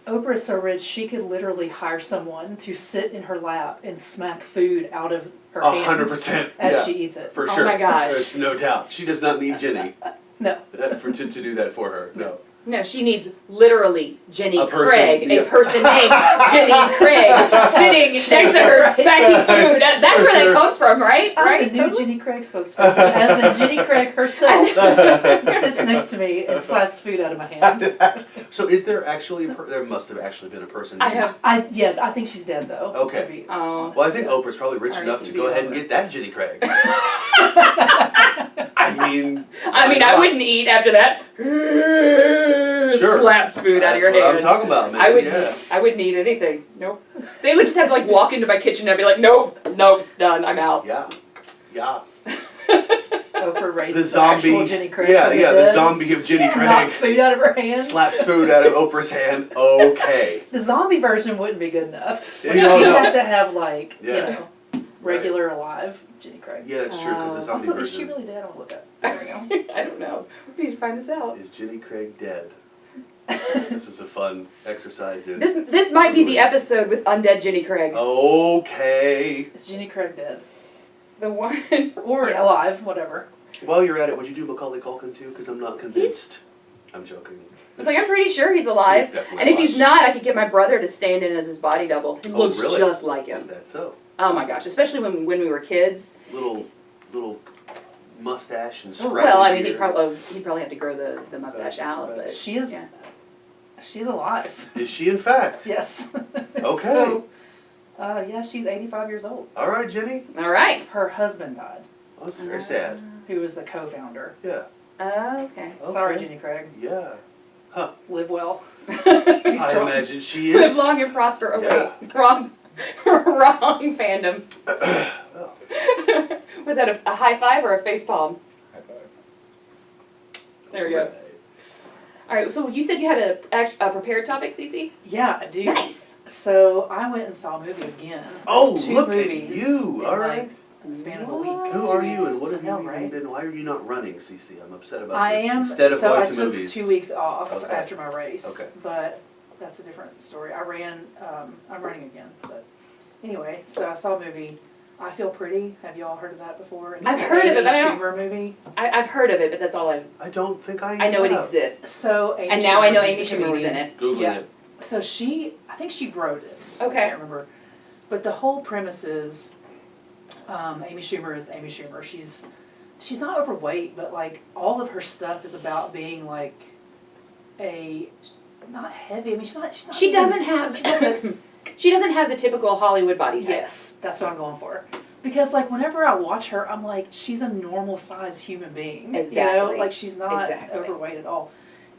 Oprah is so rich she could literally hire someone to sit in her lap and smack food out of her hand 100%. as Yeah, she eats it. for Oh sure. my gosh. There's no doubt. She does not need Jenny No. to do that for her. No. No, she needs literally Jenny A person, Craig, yeah. a person named Jenny Craig, sitting next to her smacking food. That's For where sure. that comes from, right? I'm Right? the new Jenny Craig spokesperson, as in Jenny Craig herself sits next to me and slaps food out of my hand. So is there actually, there must have actually been a person. I named- have. Yes, I think she's dead though. Okay. to be- Oh. Well, I think Oprah's probably rich All right, enough to to be go ahead and over. get that Jenny Craig. I mean, I wouldn't eat after that. Sure. Slaps food out of your That's what hand. I'm talking about, man. I wouldn't. Yeah. I wouldn't eat anything. Nope. They would just have to like walk into my kitchen and I'd be like, nope, done. I'm out. Yeah. Yeah. Oprah The raises the zombie. actual Jenny Craig. Yeah, from yeah. The dead, zombie of Jenny knock Craig food out of her hand. slaps food out of Oprah's hand. Okay. The zombie version wouldn't be good enough. Yeah, She'd no. have to have like, Yeah. regular alive Jenny Craig. Yeah, that's true. Because the zombie Also, is she version really dead? I'll look up. There we go. I don't know. We need to find this out. is Jenny Craig dead. This is a fun exercise in. This might be the episode with Undead Jenny Craig. Okay. Is Jenny Craig dead? The one. Or Yeah. alive, whatever. While you're at it, would you do Macaulay Culkin too? Because I'm not convinced. I'm joking. It's like I'm pretty sure he's alive. He's definitely And if he's alive. not, I could get my brother to stand in as his body double. He Oh, looks really? just like him. Is that so? Oh my gosh! Especially when we were kids. Little mustache and Oh, scrappy well, I mean, beard. he'd probably have to grow the mustache out, but She is. yeah. She's alive. Is she in fact? Yes. Okay. So, yeah, she's 85 years old. All right, Jenny. All right. Her husband died, Oh, that's very sad. who was the co-founder. Yeah. Okay. Okay. Sorry, Jenny Craig. Yeah. Huh. live well. Be I strong. imagine she Live is. long and prosper. Oh Yeah. wait, wrong fandom. Was that a high five or a face palm? High five. There you go. All right, so you said you had a prepared topic, Cece? Yeah, I do. Nice. So I went and saw a movie again. Oh, Two look at movies you! in, All like, right. the span of a week. Who are you and what have I know, you even right? been? Why are you not running, Cece? I'm upset about I this. am. Instead of So going I to took movies. 2 weeks off Okay. after my race. Okay. But that's a different story. I ran. I'm running again. But anyway, so I saw a movie. I Feel Pretty. Have you all heard of that before? It's I've the heard of it, Amy but I don't- Schumer movie. I've heard of it, but that's all I don't think I I know it have. exists. So Amy And now I know who's Amy a Schumer was in comedian. it. Googling Yeah. it. So I think she wrote it. Okay. I can't remember. But the whole premise is, Amy Schumer is Amy Schumer. She's not overweight, but like all of her stuff is about being like not heavy. I mean, she's not. She even- doesn't have. She's like a, She doesn't have the typical Hollywood body type. yes, that's what I'm going for. Because like whenever I watch her, I'm like, she's a normal sized human being. You Exactly. know, like she's not Exactly. overweight at all.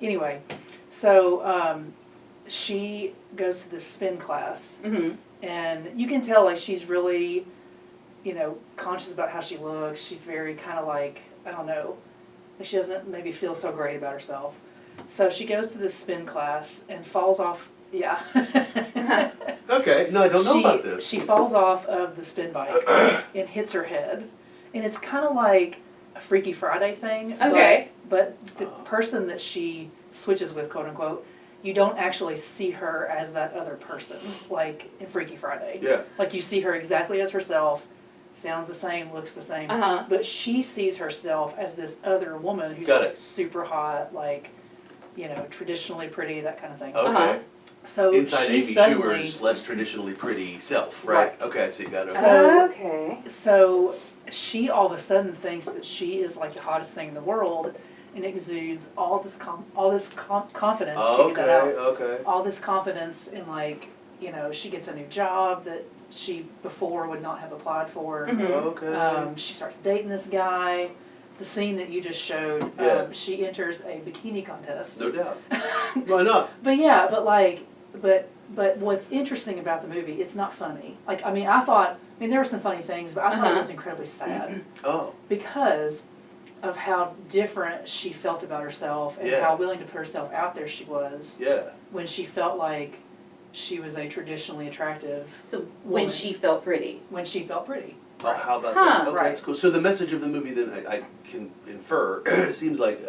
Anyway, so she goes to this spin class. Mm-hmm. And you can tell, like, she's really, conscious about how she looks. She's very kind of like, I don't know, she doesn't maybe feel so great about herself. So she goes to this spin class and falls off, yeah. Okay, no, I don't know about this. She falls off of the spin bike and hits her head. And it's kind of like a Freaky Friday thing. Okay. But the person that she switches with, quote unquote, you don't actually see her as that other person, like in Freaky Friday. Yeah. Like you see her exactly as herself, sounds the same, looks the same, Uh-huh. but she sees herself as this other woman who's Got like it. super hot, like, traditionally pretty, that kind of thing. Okay. Uh-huh. So Inside she Amy suddenly, Schumer's less traditionally pretty self, right? Right. Okay, I see. Got it. So- Okay. so she all of a sudden thinks that she is like the hottest thing in the world, and exudes all this confidence. Oh, figure that okay, out. okay. All this confidence in like, she gets a new job that she before would not have applied for. Mhm. Okay. She starts dating this guy. The scene that you just showed, Yeah. she enters a bikini contest. No doubt. Why not? But yeah, but what's interesting about the movie, it's not funny. Like, there were some funny things, but I thought it Uh-huh. was incredibly sad Oh, because of how different she felt about herself and Yeah. how willing to put herself out there she was yeah. when she felt like she was a traditionally attractive, So when Woman. she felt pretty. when she felt pretty. Oh, how about Huh. that? Okay, Right. that's cool. So the message of the movie, then, I can infer, seems like,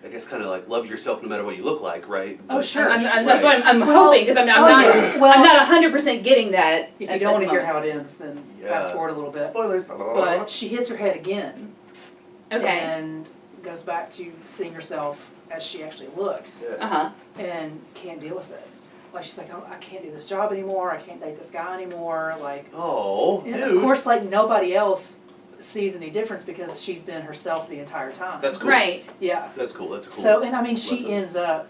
I guess kind of like love yourself no matter what you look like, right? Oh, But- sure. That's what I'm Well, hoping, because I'm oh, not. yeah. Well- I'm not 100% getting that. If at you don't want the to hear moment. how it ends, then Yeah. fast forward a little bit. Spoilers. But she hits her head again Okay. and goes back to seeing herself as she actually looks Yeah. Uh huh. and can't deal with it. Like she's like, oh, I can't do this job anymore. I can't date this guy anymore. Like, Oh, and dude. of course, like nobody else sees any difference because she's been herself the entire time. That's cool. Right. Yeah. That's cool. That's cool. So, and I mean, she Lesson. ends up,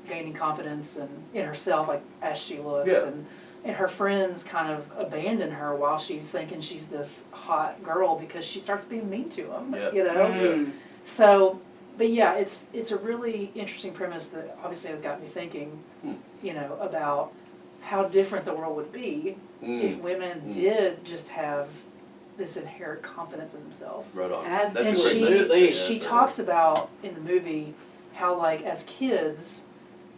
gaining confidence in herself, like as she looks, Yeah. and her friends kind of abandon her while she's thinking she's this hot girl because she starts being mean to them. Yeah. Mm. So, but yeah, it's a really interesting premise that obviously has got me thinking, Hmm. about how different the world would be if women did just have this inherent confidence in themselves. Right on. And That's And a great she message. she Yeah, talks about in the movie how like as kids,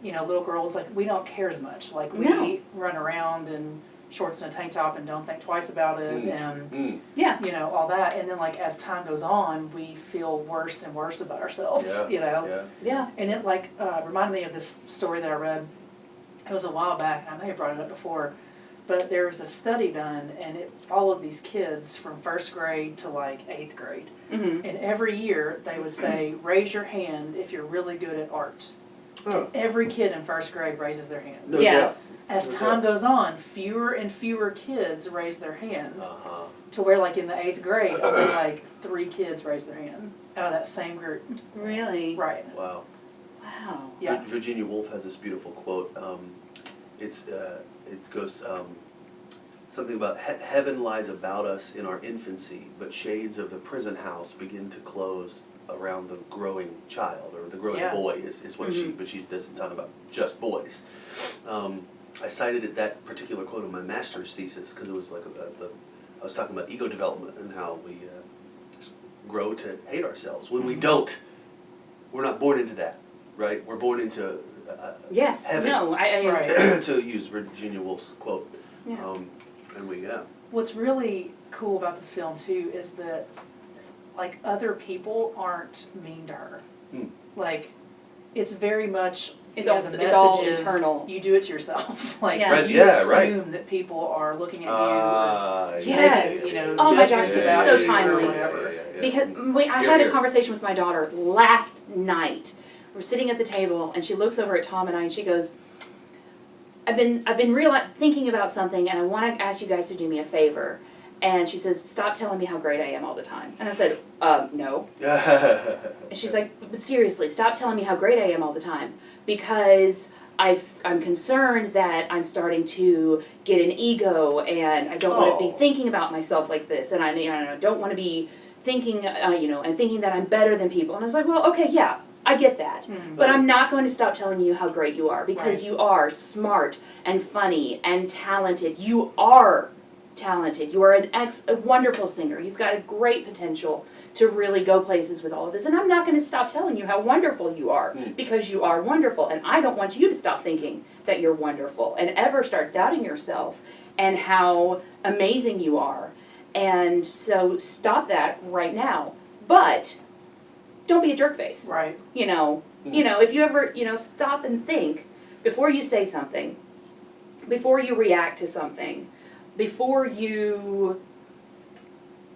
little girls, like we don't care as much. Like we No. run around in shorts and a tank top and don't think twice about it and Mm. Yeah. all that, and then like as time goes on we feel worse and worse about ourselves. Yeah. Yeah. And it like reminded me of this story that I read. It was a while back, and I may have brought it up before, but there was a study done, and it followed these kids from 1st grade to like 8th grade. Mm-hmm. And every year they would say, raise your hand if you're really good at art. Huh. Every kid in 1st grade raises their hand. No Yeah. doubt. As No time doubt. goes on, fewer and fewer kids raise their hand, Uh-huh. to where like in the 8th grade, only like 3 kids raise their hand out of that same group. Really? Right. Wow. Wow. Yeah. Virginia Woolf has this beautiful quote. It goes something about heaven lies about us in our infancy, but shades of the prison house begin to close around the growing child or the growing Yeah. boy is what but she doesn't talk about just boys. I cited that particular quote in my master's thesis because it was like I was talking about ego development and how we grow to hate ourselves. When we don't, we're not born into that, right? We're born into Yes. heaven. No. I Right. To use Virginia Woolf's quote. Yeah. And What's really cool about this film too is that like other people aren't mean to her. Like it's very much It's you know, all- the it's all message is internal. You do it to yourself. Like Yeah. Right, you yeah, right. assume that people are looking at you Yes. you know, Oh my gosh, judgments this is about so you or timely. whatever. Because I Here, had a here. conversation with my daughter last night. We're sitting at the table, and she looks over at Tom and I, and she goes, "I've been thinking about something, and I want to ask you guys to do me a favor." And she says, "Stop telling me how great I am all the time." And I said, "No." And she's like, "But seriously, stop telling me how great I am all the time, because I'm concerned that I'm starting to get an ego, and I don't want to be Oh. thinking about myself like this, and I don't want to be thinking, and thinking that I'm better than people." And I was like, "Well, okay, yeah, I get that, but I'm not going to stop telling you how great you are, because Right. you are smart and funny and talented. You are talented. You are a wonderful singer. You've got a great potential to really go places with all of this. And I'm not going to stop telling you how wonderful you are, because you are wonderful. And I don't want you to stop thinking that you're wonderful and ever start doubting yourself and how amazing you are. And so stop that right now. But don't be a jerk face. Right. If you ever, stop and think before you say something, before you react to something, before you,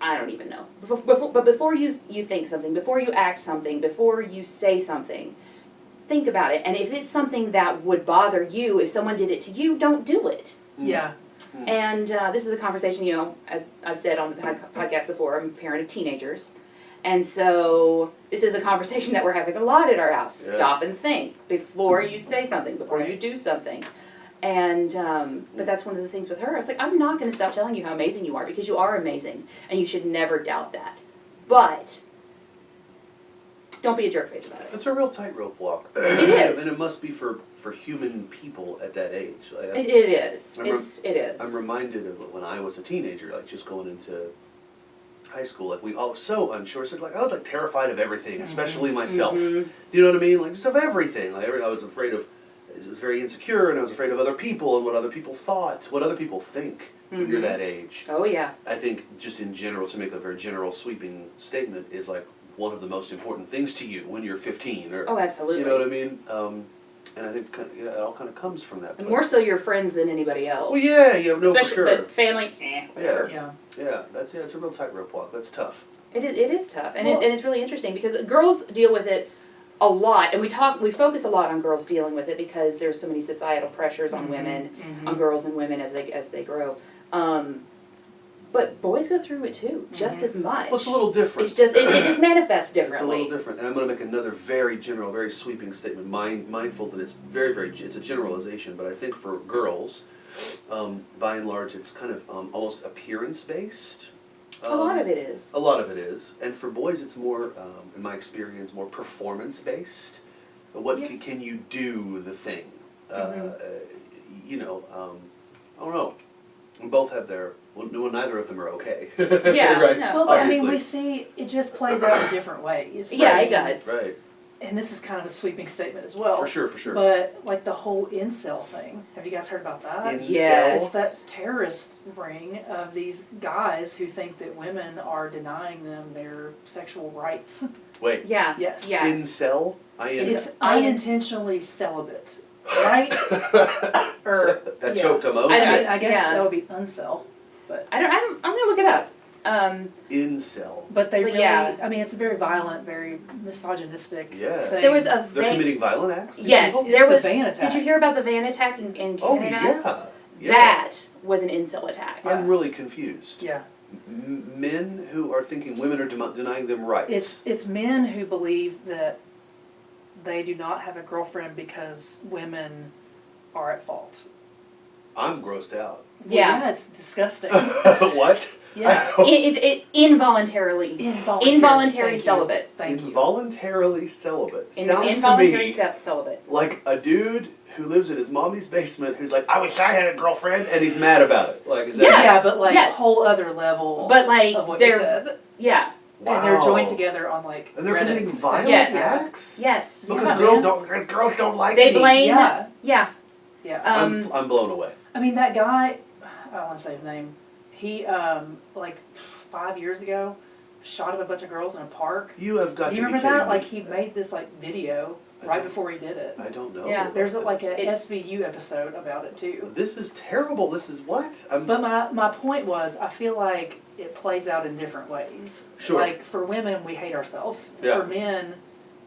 I don't even know, but before you think something, before you act something, before you say something, think about it. And if it's something that would bother you, if someone did it to you, don't do it. Yeah. And this is a conversation, as I've said on the podcast before, I'm a parent of teenagers. And so this is a conversation that we're having a lot at our house. Yeah. Stop and think before you say something, before you do something. And, but that's one of the things with her. I was like, I'm not going to stop telling you how amazing you are, because you are amazing, and you should never doubt that. But don't be a jerk face about it. It's a real tightrope walk. It is. And it must be for human people at that age. Like, It is. I'm It is. I'm reminded of when I was a teenager, like just going into high school, like we all so unsure. So like I was like terrified of everything, especially myself. You know what I mean? Like just of everything. Like I was afraid of. I was very insecure, and I was afraid of other people and what other people thought, what other people think when you're that age. Oh, yeah. I think just in general, to make a very general sweeping statement, is like one of the most important things to you when you're 15. Or, Oh, absolutely. you know what I mean? And I think it all kind of comes from that. And more so your friends than anybody else. Well, yeah, no, Especially, for sure. but family, whatever. Yeah. Yeah, it's a real tightrope walk. That's tough. It is tough, and Well- it's really interesting because girls deal with it a lot, and we focus a lot on girls dealing with it because there's so many societal pressures on women, on girls and women as they grow. But boys go through it too, just as much. Well, it's a little different. It's just it just manifests It's a differently. little different, and I'm going to make another very general, very sweeping statement, mindful that it's it's a generalization, but I think for girls, by and large, it's kind of almost appearance-based. A lot of it is. A lot of it is, and for boys, it's more, in my experience, more performance-based. What Yeah. can you do the thing? I don't know. Both have their. Well, neither of them are okay. Yeah, right. no. Well, but I mean, Obviously. we see it just plays out in different ways. Yeah, Like, it does. Right. And this is kind of a sweeping statement as well. For sure. But like the whole incel thing, have you guys heard about that? Incel? Yes. It's that terrorist ring of these guys who think that women are denying them their sexual rights. Wait. Yeah. Yes. Yeah. Incel? It's I- unintentionally celibate, right? Or that yeah. choked him out. I guess Yeah. that would be uncel, but I'm gonna look it up. Incel. but they But really. yeah. I mean, it's a very violent, very misogynistic Yeah. thing. There was a They're committing violent acts? these Yes, people? there It's was. the van attack. Did you hear about the van attack in Canada? Oh yeah. That was an incel attack. Yeah. I'm really confused. Yeah. Men who are thinking women are denying them rights. It's men who believe that they do not have a girlfriend because women are at fault. I'm grossed out. Well, Yeah. it's disgusting. What? Yeah. It involuntarily. Involuntary Thank you. celibate. Thank you. Involuntarily celibate. Sounds Involuntary to me celibate. like a dude who lives in his mommy's basement who's like, I wish I had a girlfriend, and he's mad about it. Like, is that? Yes. Yeah, but like Yes. whole other level But like of what you they're said. yeah. And they're joined Wow. together on like And they're Reddit. committing violent Yes. acts? Yes. Because Yeah, girls man. don't like They me. blame Yeah. yeah. Yeah. I'm blown away. I mean, that guy, I don't want to say his name, he, like 5 years ago, shot up a bunch of girls in a park. You have got Do to you be remember kidding that? me. Like, he made this, like, video I right don't- before he did it. I don't know. Yeah. about There's, like, this. a It's- SVU episode about it, too. This is terrible. This is what? But my point was, I feel like it plays out in different ways. Sure. Like, for women, we hate ourselves. Yeah. For men,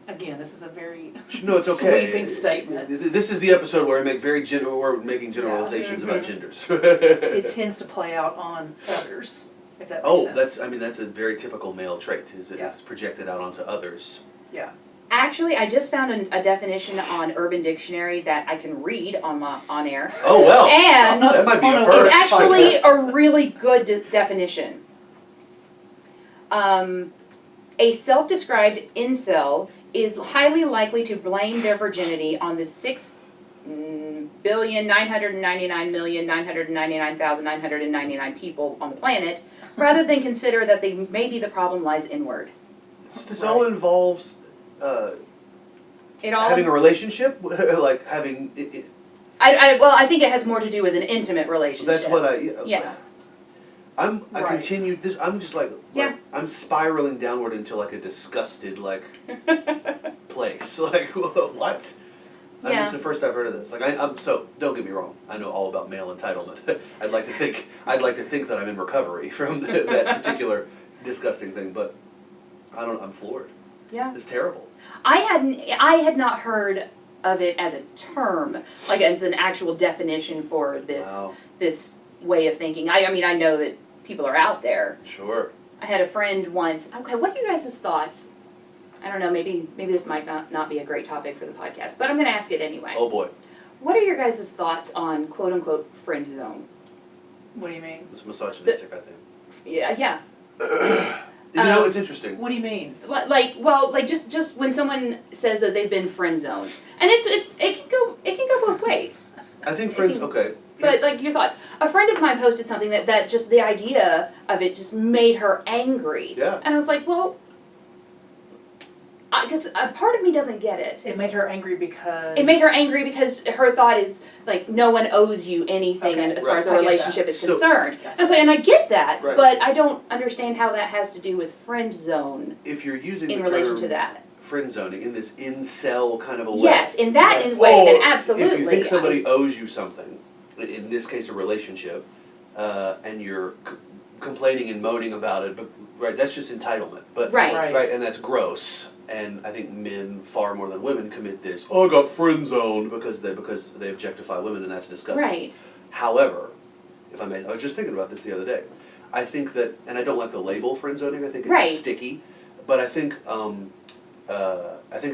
again, this is a very No, it's okay. sweeping statement. This is the episode where we make we're making generalizations about genders. It tends to play out on others, if that makes sense. that's a very typical male trait. Is it Yeah. is projected out onto others. Yeah. Actually, I just found a definition on Urban Dictionary that I can read on air. Oh well. And that might be a Oh, no, first. it's actually Yes. a really good definition. A self-described incel is highly likely to blame their virginity on the 6,999,999,999 people on the planet, rather than consider that maybe the problem lies inward. This all involves It all. having a relationship, like having. I think it has more to do with an intimate relationship. That's what I. Yeah. I Right. continue this. I'm just like Yeah. I'm spiraling downward into like a disgusted place. Like what? I mean, Yeah. it's the first I've heard of this. Like I'm so. Don't get me wrong. I know all about male entitlement. I'd like to think that I'm in recovery from that particular disgusting thing. But I'm floored. Yeah. It's terrible. I had not heard of it as a term, like as an actual definition for this Wow. this way of thinking. I mean, I know that people are out there. Sure. I had a friend once. Okay, what are you guys' thoughts? I don't know. Maybe this might not be a great topic for the podcast, but I'm going to ask it anyway. Oh boy. What are your guys' thoughts on quote unquote friend zone? What do you mean? It's misogynistic, I think. Yeah. It's interesting. What do you mean? Like just when someone says that they've been friend zoned, and it can go both ways. I think friends. Okay. But like your thoughts. A friend of mine posted something that just the idea of it just made her angry. Yeah. And I was like, well, because a part of me doesn't get it. It made her angry because... It made her angry because her thought is like no one owes you anything, Okay. and as far as a Right. I get relationship is So- concerned. Gotcha. I was like, and I get that, Right. but I don't understand how that has to do with friend zone If you're using in the relation term to that. friend zoning in this incel kind of a way. Yes, in that Yes. way, then Or absolutely. If you think somebody owes you something, in this case a relationship, and you're complaining and moaning about it, but right, that's just entitlement. But Right. right, and that's gross. And I think men far more than women commit this. Oh, I got friend zoned because they objectify women, and that's disgusting. Right. However, if I may, I was just thinking about this the other day. I think that, and I don't like the label friend zoning. I think it's Right. sticky, but I think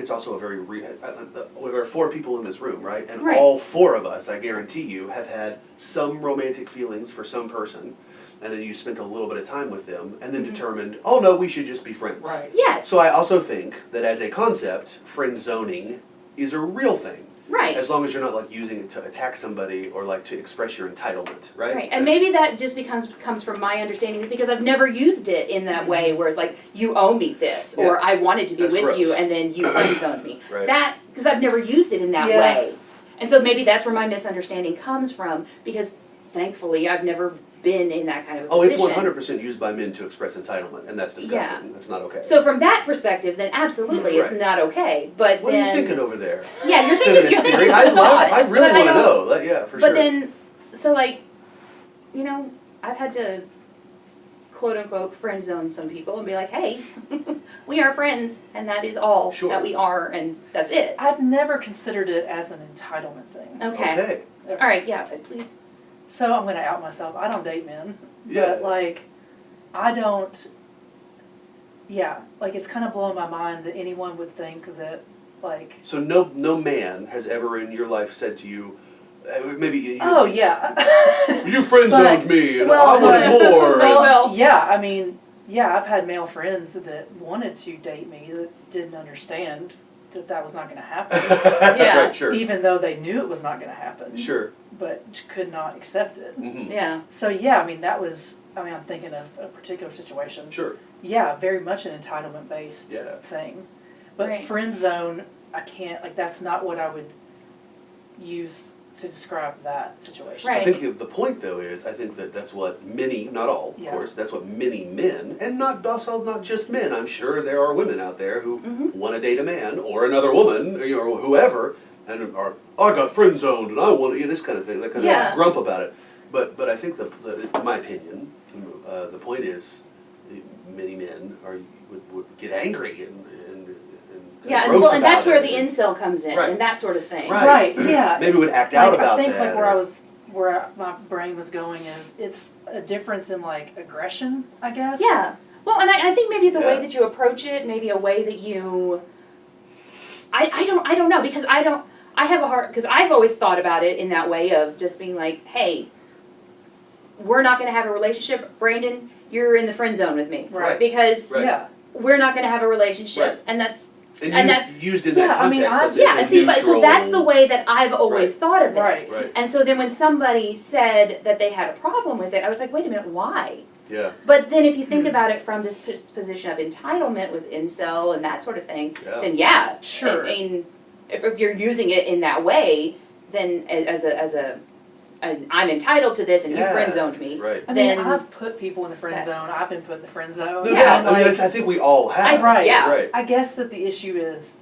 it's also a very there are 4 people in this room, right? And Right. all 4 of us, I guarantee you, have had some romantic feelings for some person, and then you spent a little bit of time with them, and then determined, oh no, we should just be friends. Right. Yes. So I also think that as a concept, friend zoning is a real thing. Right. As long as you're not like using it to attack somebody or like to express your entitlement, right? Right, and maybe that just comes from my understanding is because I've never used it in that way where it's like, you owe me this, or Yeah. I wanted to be That's with you gross. and then you friend zoned me. Right. That, because I've never used it in that Yeah. way. And so maybe that's where my misunderstanding comes from, because thankfully I've never been in that kind of a Oh, it's position. 100% used by men to express entitlement, and that's disgusting. Yeah. That's not okay. So from that perspective, then absolutely it's Right. not okay. But What then, are you thinking over there? Yeah, you're Feminist thinking theory? some thoughts. I really but want to don't- know. Yeah, for But sure. then, so like, I've had to quote unquote friend zone some people and be like, hey, we are friends and that is all Sure. that we are and that's it. I've never considered it as an entitlement thing. Okay. Ever. All right, yeah, please. So I'm going to out myself. I don't date men. Yeah. But, like, I don't... Yeah, like, it's kind of blowing my mind that anyone would think that, like... So no man has ever in your life said to you, Maybe you, Oh yeah. you friend zoned me and well, I wanted more. Well, yeah. I mean, yeah. I've had male friends that wanted to date me that didn't understand that was not going to happen, Yeah. Right, sure. even though they knew it was not going to happen. Sure. But could not accept it. Hmm. Yeah. So yeah, I mean that was. I mean, I'm thinking of a particular situation. Sure. Yeah, very much an entitlement based Yeah. thing. But Right. friend zone, I can't, like, that's not what I would use to describe that situation. I Right. think the point though is, I think that's what many, not all, of Yeah. course, that's what many men, and not also not just men. I'm sure there are women out there who want to date a man or another woman, or whoever, and are, I got friend zoned and I want to, this kind of thing. They kind Yeah. of grump about it. But I think in my opinion, the point is, many men would get angry and Yeah, and, gross well, and that's about where it the incel comes in, Right. and that sort of thing. Right. Yeah. maybe would act out Like, about I think that. like where my brain was going is it's a difference in like aggression, I guess. Yeah. Well, and I think maybe it's a way Yeah. that you approach it, maybe a way that you. I don't know, because I have a hard, because I've always thought about it in that way of just being like, hey, we're not going to have a relationship, Brandon. You're in the friend zone with me, Right. Because Right. Yeah. we're not going to have a relationship, Right. and that's. And, And used in that Yeah, I mean, context. I've- that's Yeah, a and see, but so neutral- that's the way that I've always thought of it. Right. Right. And so then when somebody said that they had a problem with it, I was like, wait a minute, why? Yeah. But then if you think about it from this position of entitlement with incel and that sort of thing, Yeah. then yeah, Sure. I mean, if you're using it in that way, then I'm entitled to this and you Yeah. friend zoned me. Right. I mean, Then I've put people in the friend that- zone. I've been put in the friend zone. No Yeah. doubt. And, I mean, like, I think we all have. Right. Yeah. Right. I guess that the issue is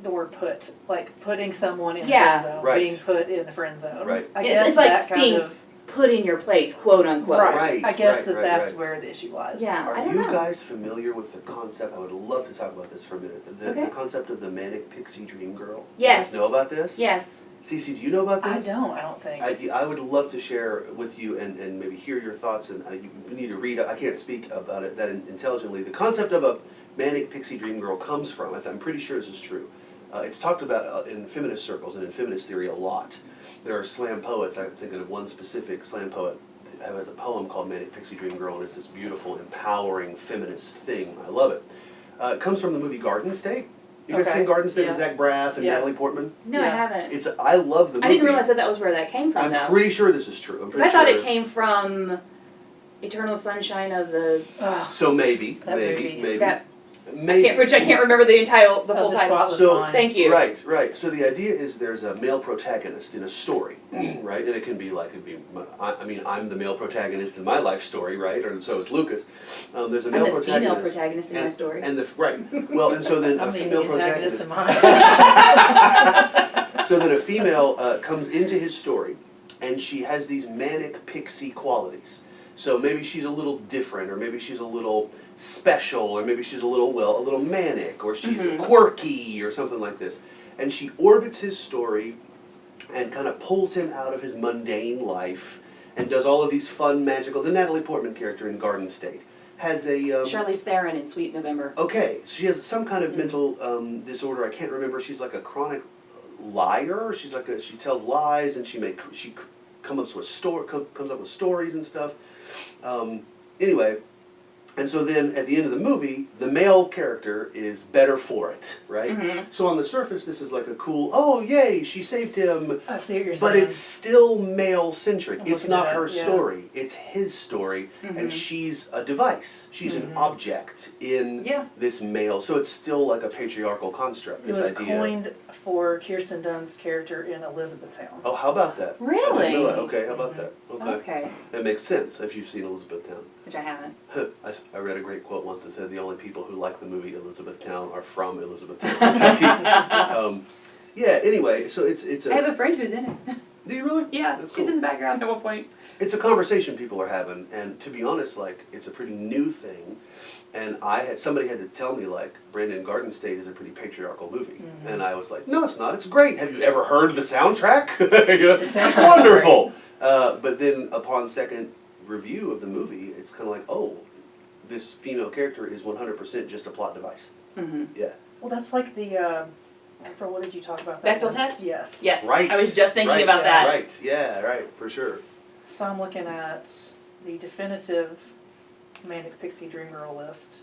the word put, like putting someone in Yeah. the friend zone, Right. being put in the friend zone. Right. I It's- guess it's like that kind being of put in your place, quote unquote. right. Right, I guess right, that's right. where the issue lies. Yeah. I Are don't you know. guys familiar with the concept? I would love to talk about this for a minute. The Okay. concept of the manic pixie dream girl. Yes. You guys know about this? Yes. Cece, do you know about I this? don't think. I would love to share with you and maybe hear your thoughts, and you need to read. I can't speak about it that intelligently. The concept of a manic pixie dream girl comes from, I'm pretty sure this is true, it's talked about in feminist circles and in feminist theory a lot. There are slam poets, I'm thinking of one specific slam poet who has a poem called Manic Pixie Dream Girl, and it's this beautiful, empowering feminist thing. I love it. It comes from the movie Garden State. You guys Okay. seen Garden State with Yeah. Zach Braff and Yeah. Natalie Portman? No, I Yeah. haven't. I love the movie. I didn't realize that was where that came from, I'm though. pretty sure this is true. I'm Because pretty I thought sure. it came from Eternal Sunshine of the. Ugh, So maybe, That maybe, movie. maybe, That- maybe. which I can't remember the full the title. spotless So- mind. Thank you. Right, right. So the idea is there's a male protagonist in a story, right? And it can be like, I'm the male protagonist in my life story, right? Or so is Lucas. There's a I'm male the female protagonist. protagonist in my story. And right. Well, and so then I'm a the female antagonist protagonist. in mine. So then a female comes into his story, and she has these manic pixie qualities. So maybe she's a little different, or maybe she's a little special, or maybe she's a little manic, or she's quirky, or something like this. And she orbits his story and kind of pulls him out of his mundane life and does all of these fun, magical. The Natalie Portman character in Garden State has a Charlize Theron in Sweet November. okay, so she has some kind of mental disorder. I can't remember. She's like a chronic liar. She tells lies, and she comes up with stories and stuff. Anyway, and so then at the end of the movie, the male character is better for it, right? Mm-hmm. So on the surface, this is like a cool, oh yay, she saved him. I see what you're But saying. it's still male-centric. I'm It's looking not at her that, yeah. story. It's his story, and she's a device. She's an object in Yeah. this male. So it's still like a patriarchal construct, It this was idea. coined for Kirsten Dunst's character in Elizabethtown. Oh, how about that? I Really? didn't know that. Okay, how about that? Okay. Okay, That makes sense if you've seen Elizabethtown. which I haven't. I read a great quote once that said the only people who like the movie Elizabethtown are from Elizabethtown, Kentucky. Yeah, anyway, so it's I have a friend who's in it. Do you really? Yeah, That's she's cool. in the background at one point. It's a conversation people are having, and to be honest, like, it's a pretty new thing. And somebody had to tell me, like, Brandon, Garden State is a pretty patriarchal movie. And I was like, no, it's not. It's great. Have you ever heard the soundtrack? You know, The it's soundtrack's wonderful. But then upon second review of the movie, it's kind of like, oh, this female character is 100% just a plot device. Mm-hmm. Yeah. Well, that's like the April, what did you talk about that Bechdel one? test? Yes. Yes. Right. I was just thinking right, about that. Right, yeah, right, for sure. So I'm looking at the definitive Manic Pixie Dream Girl list.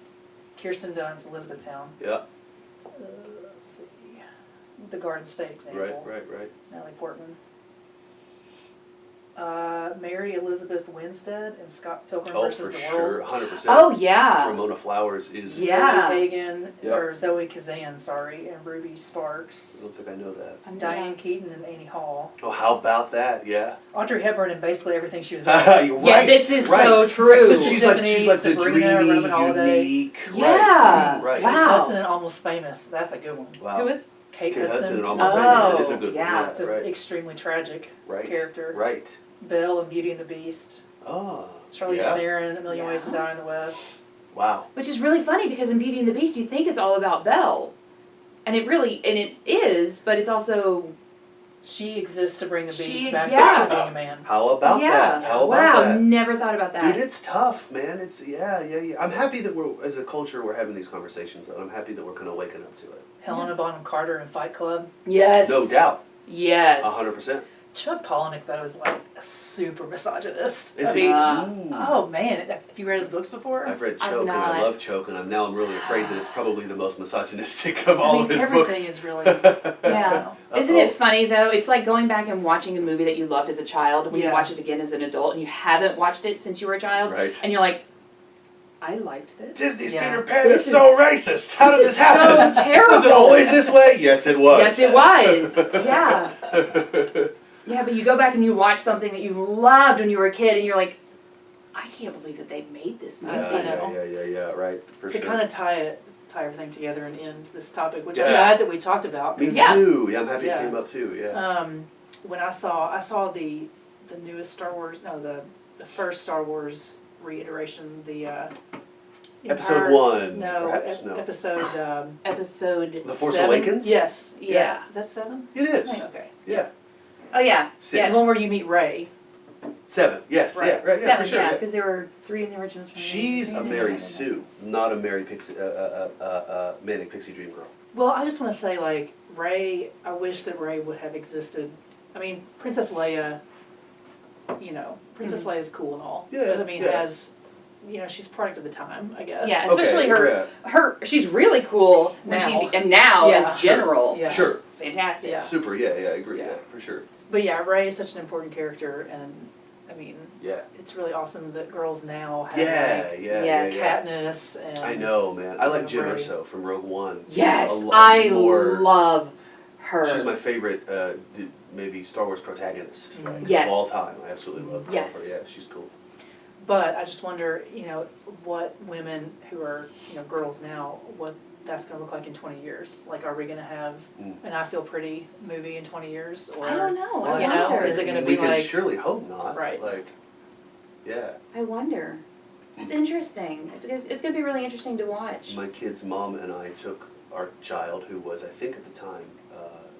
Kirsten Dunst, Elizabethtown. Yeah, Let's see. The Garden State example. right. Natalie Portman. Mary Elizabeth Winstead and Scott Pilgrim Oh, versus for the sure, World. 100%. Oh, yeah. Ramona Flowers is. Yeah. Zoe Hagan, Yep. or Zoe Kazan, sorry, and Ruby I Sparks. don't think I know that. Diane Keaton and Annie Hall. Oh, how about that? Yeah. Audrey Hepburn in basically everything she was in. You're Yeah, right, this is right. so true. She's Tiffany, like the Sabrina, dreamy, Roman Holiday. unique. Yeah. Right. Wow. Hudson and Almost Famous. That's a good one. Wow. Who is? Kate Kate Hudson. Hudson and Almost Oh, Famous. It's a good yeah. one. It's an right. extremely tragic Right. character. Right. Belle and Beauty and the Beast. Oh. Charlize yeah. Theron, A Million Ways to Yeah. Die in the West. Wow. Which is really funny because in Beauty and the Beast you think it's all about Belle. And it is, but it's also, She exists to bring the She- beast back yeah. to being a man. How about yeah. that? How about wow, that? never thought about that. Dude, it's tough, man. It's yeah. I'm happy that we're as a culture we're having these conversations, and I'm happy that we're kind of waking up to it. Helena Bonham Carter in Fight Club. Yes. No doubt. Yes. 100%. Chuck Palahniuk, though, is like a super misogynist. Is I he? mean, Mm. oh man, have you read his books before? I've read I'm Choke and I not. love Choke, and I'm really afraid that it's probably the most misogynistic of I all mean, of his everything books. is really. Yeah. Isn't it funny though? It's like going back and watching a movie that you loved as a child when you Yeah. watch it again as an adult and you haven't watched it since you were a child. Right. And you're like, I liked this. Disney's Yeah. Peter Pan This is is- so racist. How did this this is happen? so terrible. Was it always this way? Yes, it was. Yes, it was. Yeah. Yeah, but you go back and you watch something that you loved when you were a kid and you're like, I can't believe that they made this movie. I know. Yeah, right, for To sure. kind of tie everything together and end this topic, which I'm Yeah. glad that we talked about. Me Yeah. too. Yeah, I'm happy Yeah. it came up too. Yeah. When I saw the newest Star Wars, no, the first Star Wars reiteration, the Episode Empire- 1. No, Perhaps no. episode Episode. The Force 7? Awakens. Yes. Yeah. Is that 7? It is. Okay. Yeah. Oh yeah. Six. The one where you meet Rey. 7. Yes. Right. Yeah. Right. Yeah. Seven, for sure. yeah, Yeah. because there were 3 in the original. She's a Mary Sue, not a Mary Pixie, Manic Pixie Dream Girl. Well, I just want to say, like, Rey, I wish that Rey would have existed. I mean, Princess Leia, Princess Leia is cool and all. Yeah, But I mean, yeah. she's a product of the time, I guess. Yeah, especially Okay, her. She's really cool when Now. now Yeah. as general. Yeah. Sure. Fantastic. Yeah. Super. Yeah. I agree. Yeah. Yeah. For sure. But yeah, Rey is such an important character, and I mean, Yeah. it's really awesome that girls now have Yeah. like Yes. Katniss and I know, man. I like Jyn Rey. Erso from Rogue One. Yes, A lot I more- love her. She's my favorite, maybe Star Wars protagonist, right? Yes. Of all time. I absolutely love Yes. her. Yeah, she's cool. But I just wonder, what women who are, girls now, what that's going to look like in 20 years. Like, are we going to have an I Feel Pretty movie in 20 years? Or, I don't know. Well, I wonder. is it gonna we be can like- surely hope not. Right. Like, yeah. I wonder. That's interesting. It's gonna be really interesting to watch. My kid's mom and I took our child, who was, I think at the time,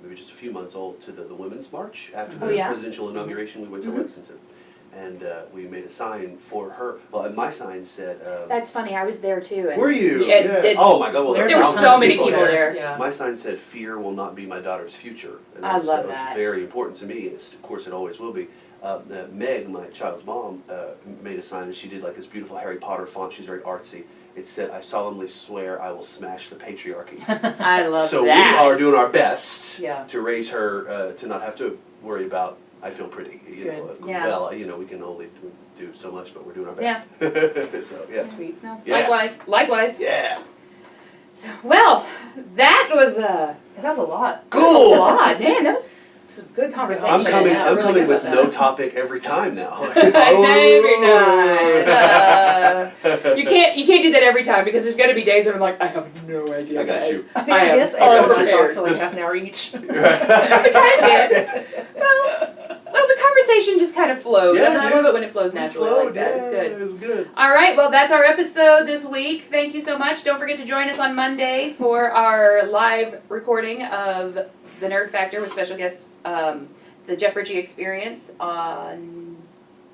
maybe just a few months old, to the Women's March after the Oh, yeah? presidential inauguration. We went to Lexington. And we made a sign for her. Well, and my sign said... That's funny. I was there too. And were you? Yeah, Oh my God. Well, There there there's were was so thousands of many people there. Yeah. My sign said, "Fear will not be my daughter's future." And I love that was that. very important to me. Of course, it always will be. Meg, my child's mom, made a sign, and she did like this beautiful Harry Potter font. She's very artsy. It said, "I solemnly swear I will smash the patriarchy." I love So that. we are doing our best Yeah. to raise her to not have to worry about "I feel pretty." You know, Good. Yeah. Well, we can only do so much, but we're doing our best. So yeah. Sweet. No, Yeah. Likewise. Yeah. So, well, that was a That was a lot. Cool. lot. Man, that was some good conversation. I'm coming. Yeah, I'm really coming good with about no that. topic every time now. Maybe not. You can't do that every time because there's going to be days where I'm like, I have no idea. I got guys. you. I am guess April got and I you. talked for like This- half an hour each. We kind of did. Well, the conversation just kind of flowed. Yeah, and I dude. love it when it flows naturally like that. Yeah, It's good. It was good. All right, well, that's our episode this week. Thank you so much. Don't forget to join us on Monday for our live recording of The Nerd Factor with special guest, the Jeff Ritchie Experience on...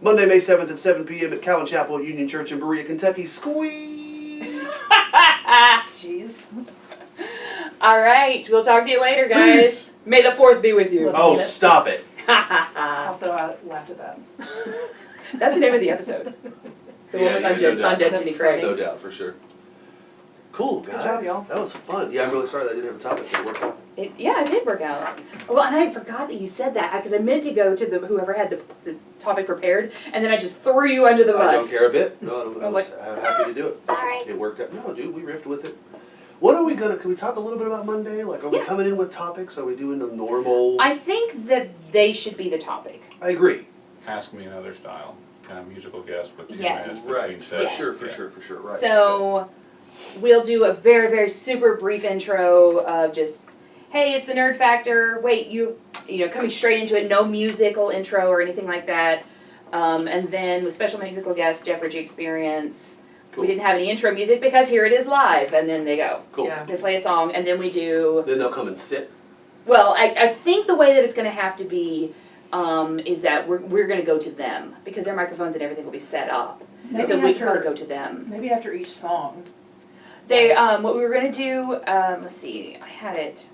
Monday, May 7th at 7 p.m. at Cowan Chapel at Union Church in Berea, Kentucky. Squeeze! Jeez. All right, we'll talk to you later, guys. May the 4th be with you. Oh, stop it. Also, I laughed at that. That's the name of the episode. The one with no Undead, doubt. Undead That's Jenny Craig. No doubt, for sure. Cool, guys. job, y'all. That was fun. Yeah, I'm really sorry that I didn't have a topic to work out. Yeah, it did work out. Well, and I forgot that you said that because I meant to go to whoever had the topic prepared, and then I just threw you under the bus. I don't care a bit. No, I was was like, happy to do it. Sorry. It worked out. No, dude, we riffed with it. What are we gonna, can we talk a little bit about Monday? Like, are we Yeah. coming in with topics? Are we doing the normal? I think that they should be the topic. I agree. Ask me another style, kind of musical guest with 2 Yes. minutes Right, between for sets. sure, for Yeah. sure, for sure, right. So we'll do a very, very super brief intro of just, hey, it's the Nerd Factor. Wait, you know, coming straight into it, no musical intro or anything like that. And then with special musical guest, Jeff Ritchie Experience. Cool. We didn't have any intro music because here it is live, and then they go. Cool. Yeah. They play a song, and then we do. Then they'll come and sit. Well, I think the way that it's going to have to be is that we're going to go to them because their microphones and everything will be set up. And so we probably go to them. Maybe after each song. They what we were going to do. Let's see. I had it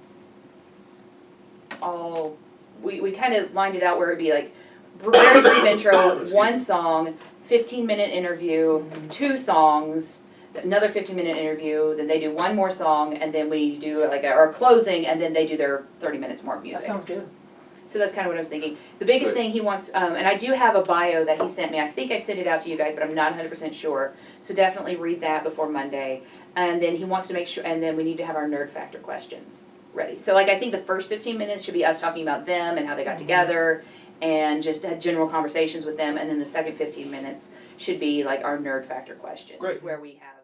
all. We kind of lined it out where it'd be like very brief intro, one song, 15-minute interview, 2 songs, another 15-minute interview, then they do one more song, and then we do like our closing, and then they do their 30 minutes more of music. That sounds good. So that's kind of what I was thinking. The biggest Good. thing he wants, and I do have a bio that he sent me. I think I sent it out to you guys, but I'm not 100% sure. So definitely read that before Monday. And then he wants to make sure, and then we need to have our Nerd Factor questions ready. So like I think the first 15 minutes should be us talking about them and how they got together and just had general conversations with them. And then the second 15 minutes should be like our Nerd Factor questions. Great. Where we have